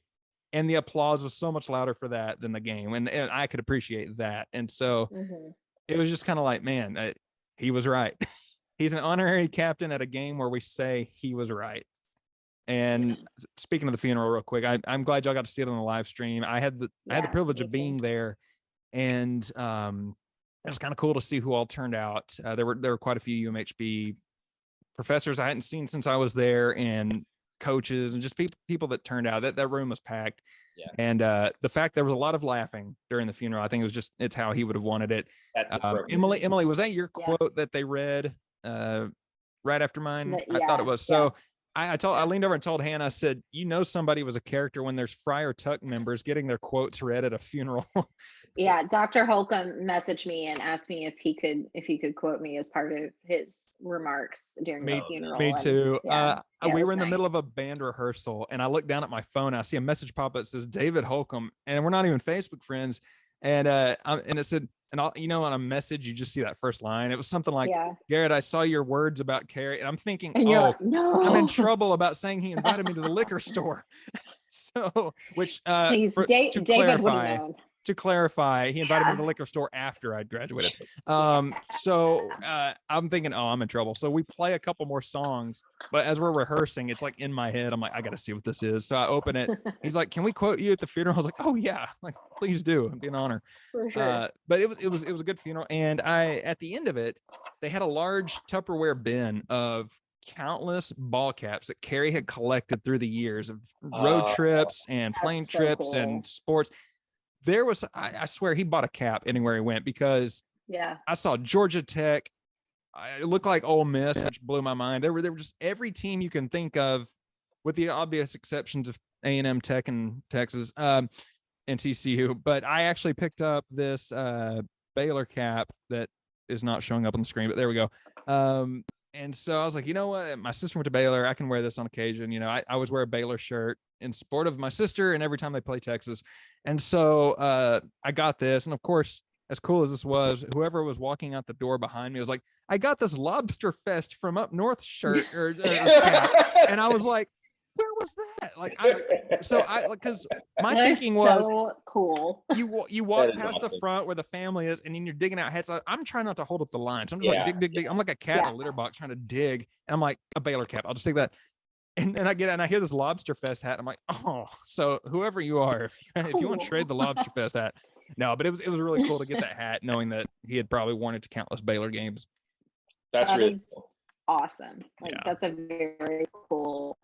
[SPEAKER 2] and the applause was so much louder for that than the game. And I could appreciate that. And so it was just kind of like, man, he was right. He's an honorary captain at a game where we say he was right. And speaking of the funeral real quick, I'm glad y'all got to see it on the live stream. I had the privilege of being there, and it was kind of cool to see who all turned out. There were quite a few UMHB professors I hadn't seen since I was there, and coaches, and just people that turned out. That room was packed. Yeah. And the fact there was a lot of laughing during the funeral, I think it's how he would have wanted it. That's Emily, was that your quote that they read right after mine? I thought it was. So I leaned over and told Hannah, I said, somebody was a character when there's Friar Tuck members getting their quotes read at a funeral.
[SPEAKER 4] Yeah, Dr. Holcomb messaged me and asked me if he could quote me as part of his remarks during the funeral.
[SPEAKER 2] Me too. We were in the middle of a band rehearsal, and I looked down at my phone. And I see a message pop up that says David Holcomb, and we're not even Facebook friends. And it said, and on a message, you just see that first line. It was something like, Garrett, I saw your words about Kerry. And I'm thinking, like, no, I'm in trouble about saying he invited me to the liquor store. So, which, to clarify, he invited me to the liquor store after I'd graduated. So I'm thinking, I'm in trouble. So we play a couple more songs, but as we're rehearsing, it's like in my head, I'm like, I got to see what this is. So I open it. He's like, can we quote you at the funeral? I was like, oh yeah, like, please do. It'd be an honor. For sure. But it was a good funeral. And at the end of it, they had a large Tupperware bin of countless ball caps that Kerry had collected through the years of road trips and plane trips and sports. There was, I swear, he bought a cap anywhere he went, because I saw Georgia Tech. It looked like Ole Miss, which blew my mind. There were just every team you can think of, with the obvious exceptions of A&M, Tech, and Texas, and TCU. But I actually picked up this Baylor cap that is not showing up on the screen, but there we go. And so I was like, you know what? My sister went to Baylor. I can wear this on occasion. I always wear a Baylor shirt in support of my sister and every time they play Texas. And so I got this. And of course, as cool as this was, whoever was walking out the door behind me was like, I got this Lobster Fest from up north shirt or cap. And I was like, where was that? Like, because my
[SPEAKER 4] That is
[SPEAKER 2] thinking was,
[SPEAKER 4] so cool.
[SPEAKER 2] you walk
[SPEAKER 3] That is
[SPEAKER 2] past the
[SPEAKER 3] awesome.
[SPEAKER 2] front where the family is, and then you're digging out heads. I'm trying not to hold up the line, so I'm just
[SPEAKER 3] Yeah,
[SPEAKER 2] like dig. I'm like a cat in a litter box trying to dig, and I'm like a Baylor cap. I'll just take that, and then I hear this Lobster Fest hat. I'm like, oh, so whoever you are, if you want to trade the Lobster Fest hat, no, but it was really cool to get that hat, knowing that he had probably worn it to countless Baylor games.
[SPEAKER 3] That's
[SPEAKER 4] That
[SPEAKER 3] really
[SPEAKER 4] is
[SPEAKER 3] cool.
[SPEAKER 4] awesome. Like
[SPEAKER 2] Yeah.
[SPEAKER 4] that's a very cool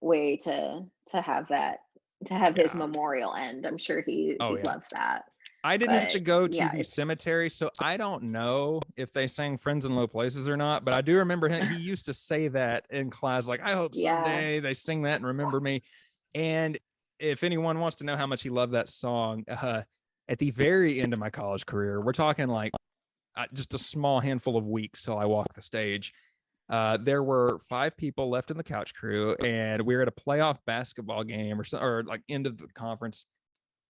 [SPEAKER 4] way to have that, to have his
[SPEAKER 2] Yeah.
[SPEAKER 4] memorial end. I'm sure he
[SPEAKER 2] Oh, yeah.
[SPEAKER 4] loves that.
[SPEAKER 2] I didn't get to
[SPEAKER 4] But,
[SPEAKER 2] go to
[SPEAKER 4] yeah,
[SPEAKER 2] the
[SPEAKER 4] it's-
[SPEAKER 2] cemetery, so I don't know if they sang Friends in Low Places or not, but I do remember he used to say that in class, like, I hope
[SPEAKER 4] Yeah.
[SPEAKER 2] someday they sing that and remember me. And if anyone wants to know how much he loved that song, at the very end of my college career, we're talking like just a small handful of weeks till I walked the stage. There were 5 people left in the couch crew, and we were at a playoff basketball game or like end of the conference.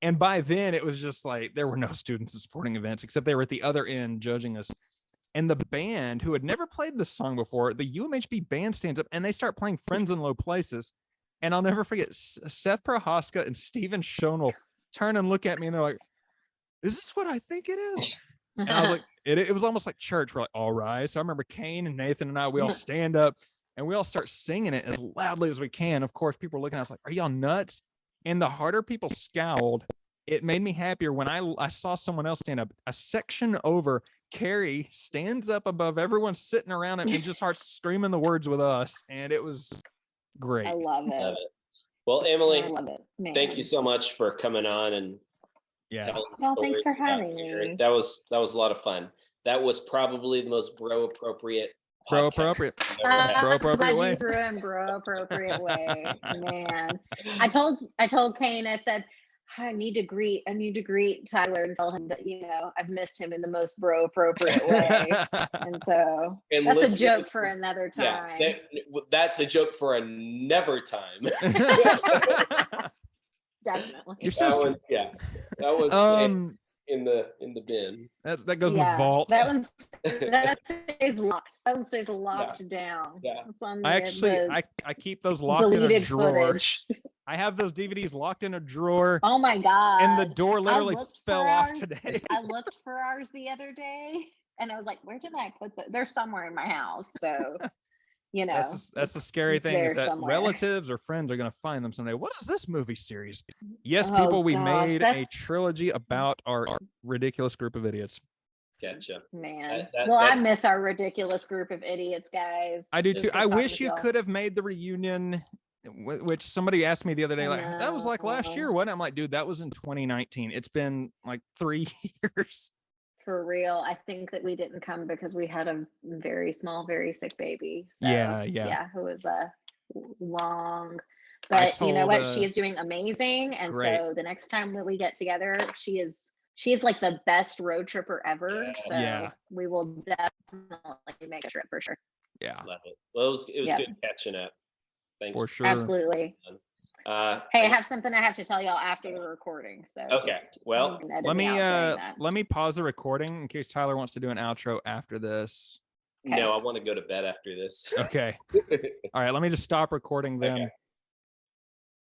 [SPEAKER 2] And by then it was just like there were no students at sporting events, except they were at the other end judging us. And the band, who had never played this song before, the UMHB band stands up and they start playing Friends in Low Places. And I'll never forget, Seth Prohaska and Steven Schoen will turn and look at me and they're like, is this what I think it is? And I was like, it was almost like church. We're like, all right. So I remember Kane and Nathan and I, we all stand up and we all start singing it as loudly as we can. Of course, people are looking at us like, are y'all nuts? And the harder people scowled, it made me happier when I saw someone else stand up. A section over, Kerry stands up above everyone sitting around him and just starts screaming the words with us. And it was great.
[SPEAKER 4] I love it.
[SPEAKER 3] Love it. Well, Emily,
[SPEAKER 4] I love it. Man.
[SPEAKER 3] thank you so much for coming on and
[SPEAKER 2] Yeah.
[SPEAKER 4] Well, thanks for
[SPEAKER 3] stories about
[SPEAKER 4] having
[SPEAKER 3] Kerry.
[SPEAKER 4] me.
[SPEAKER 3] That was a lot of fun. That was probably the most bro appropriate.
[SPEAKER 2] Bro appropriate.
[SPEAKER 3] I've ever had.
[SPEAKER 2] Bro appropriate way.
[SPEAKER 4] You threw in bro appropriate way, man. I told Kane, I said, I need to greet Tyler and tell him that, I've missed him in the most bro appropriate way. And so
[SPEAKER 3] And
[SPEAKER 4] that's a
[SPEAKER 3] listening-
[SPEAKER 4] joke for another time.
[SPEAKER 3] Yeah, that's a joke for a never time.
[SPEAKER 4] Definitely.
[SPEAKER 2] Your
[SPEAKER 3] That
[SPEAKER 2] sister.
[SPEAKER 3] one, yeah, that was in the bin.
[SPEAKER 2] That goes in
[SPEAKER 4] Yeah,
[SPEAKER 2] the vault.
[SPEAKER 4] that stays locked. That one stays locked down.
[SPEAKER 3] Yeah.
[SPEAKER 4] It's on
[SPEAKER 2] I keep those locked in a
[SPEAKER 4] deleted
[SPEAKER 2] drawer.
[SPEAKER 4] footage.
[SPEAKER 2] I have those DVDs locked in a drawer,
[SPEAKER 4] Oh my god!
[SPEAKER 2] and the door literally
[SPEAKER 4] looked
[SPEAKER 2] fell
[SPEAKER 4] for
[SPEAKER 2] off
[SPEAKER 4] ours.
[SPEAKER 2] today.
[SPEAKER 4] I looked for ours the other day, and I was like, "Where did I put them? They're somewhere in my house." So,
[SPEAKER 2] That's the scary
[SPEAKER 4] it's
[SPEAKER 2] thing is
[SPEAKER 4] there
[SPEAKER 2] that
[SPEAKER 4] somewhere.
[SPEAKER 2] relatives or friends are going to find them someday. What is this movie series? Yes,
[SPEAKER 4] Oh,
[SPEAKER 2] people, we
[SPEAKER 4] gosh,
[SPEAKER 2] made a
[SPEAKER 4] that's-
[SPEAKER 2] trilogy about our ridiculous group of idiots.
[SPEAKER 3] Gotcha.
[SPEAKER 4] Man,
[SPEAKER 3] That-
[SPEAKER 4] well, I
[SPEAKER 3] that's-
[SPEAKER 4] miss our ridiculous group of idiots, guys.
[SPEAKER 2] I do
[SPEAKER 4] It's
[SPEAKER 2] too.
[SPEAKER 4] good
[SPEAKER 2] I
[SPEAKER 4] talking
[SPEAKER 2] wish
[SPEAKER 4] with
[SPEAKER 2] you
[SPEAKER 4] y'all.
[SPEAKER 2] could have made the reunion, which somebody asked me the other day,
[SPEAKER 4] I
[SPEAKER 2] like, that was like last year,
[SPEAKER 4] know.
[SPEAKER 2] wasn't it? I'm like, dude, that was in 2019. It's been like 3 years.
[SPEAKER 4] For real, I think that we didn't come because we had a very small, very sick baby. So,
[SPEAKER 2] Yeah.
[SPEAKER 4] who was long.
[SPEAKER 2] I
[SPEAKER 4] But you know
[SPEAKER 2] told,
[SPEAKER 4] what? She is doing amazing, and
[SPEAKER 2] great.
[SPEAKER 4] so the next time that we get together, she is like the best road tripper ever.
[SPEAKER 3] Yes.
[SPEAKER 4] So
[SPEAKER 2] Yeah.
[SPEAKER 4] we will definitely make a trip for sure.
[SPEAKER 2] Yeah,
[SPEAKER 3] Love it. Well, it was
[SPEAKER 4] Yep.
[SPEAKER 3] good catching up. Thanks.
[SPEAKER 2] for sure.
[SPEAKER 4] Absolutely. Hey, I have something I have to tell y'all after the recording. So
[SPEAKER 3] Okay, well,
[SPEAKER 4] you can edit
[SPEAKER 2] Let me
[SPEAKER 4] out saying that.
[SPEAKER 2] let me pause the recording in case Tyler wants to do an outro after this.
[SPEAKER 3] No, I want to go to bed after this.
[SPEAKER 2] Okay. All right, let me just stop recording then.
[SPEAKER 3] Okay.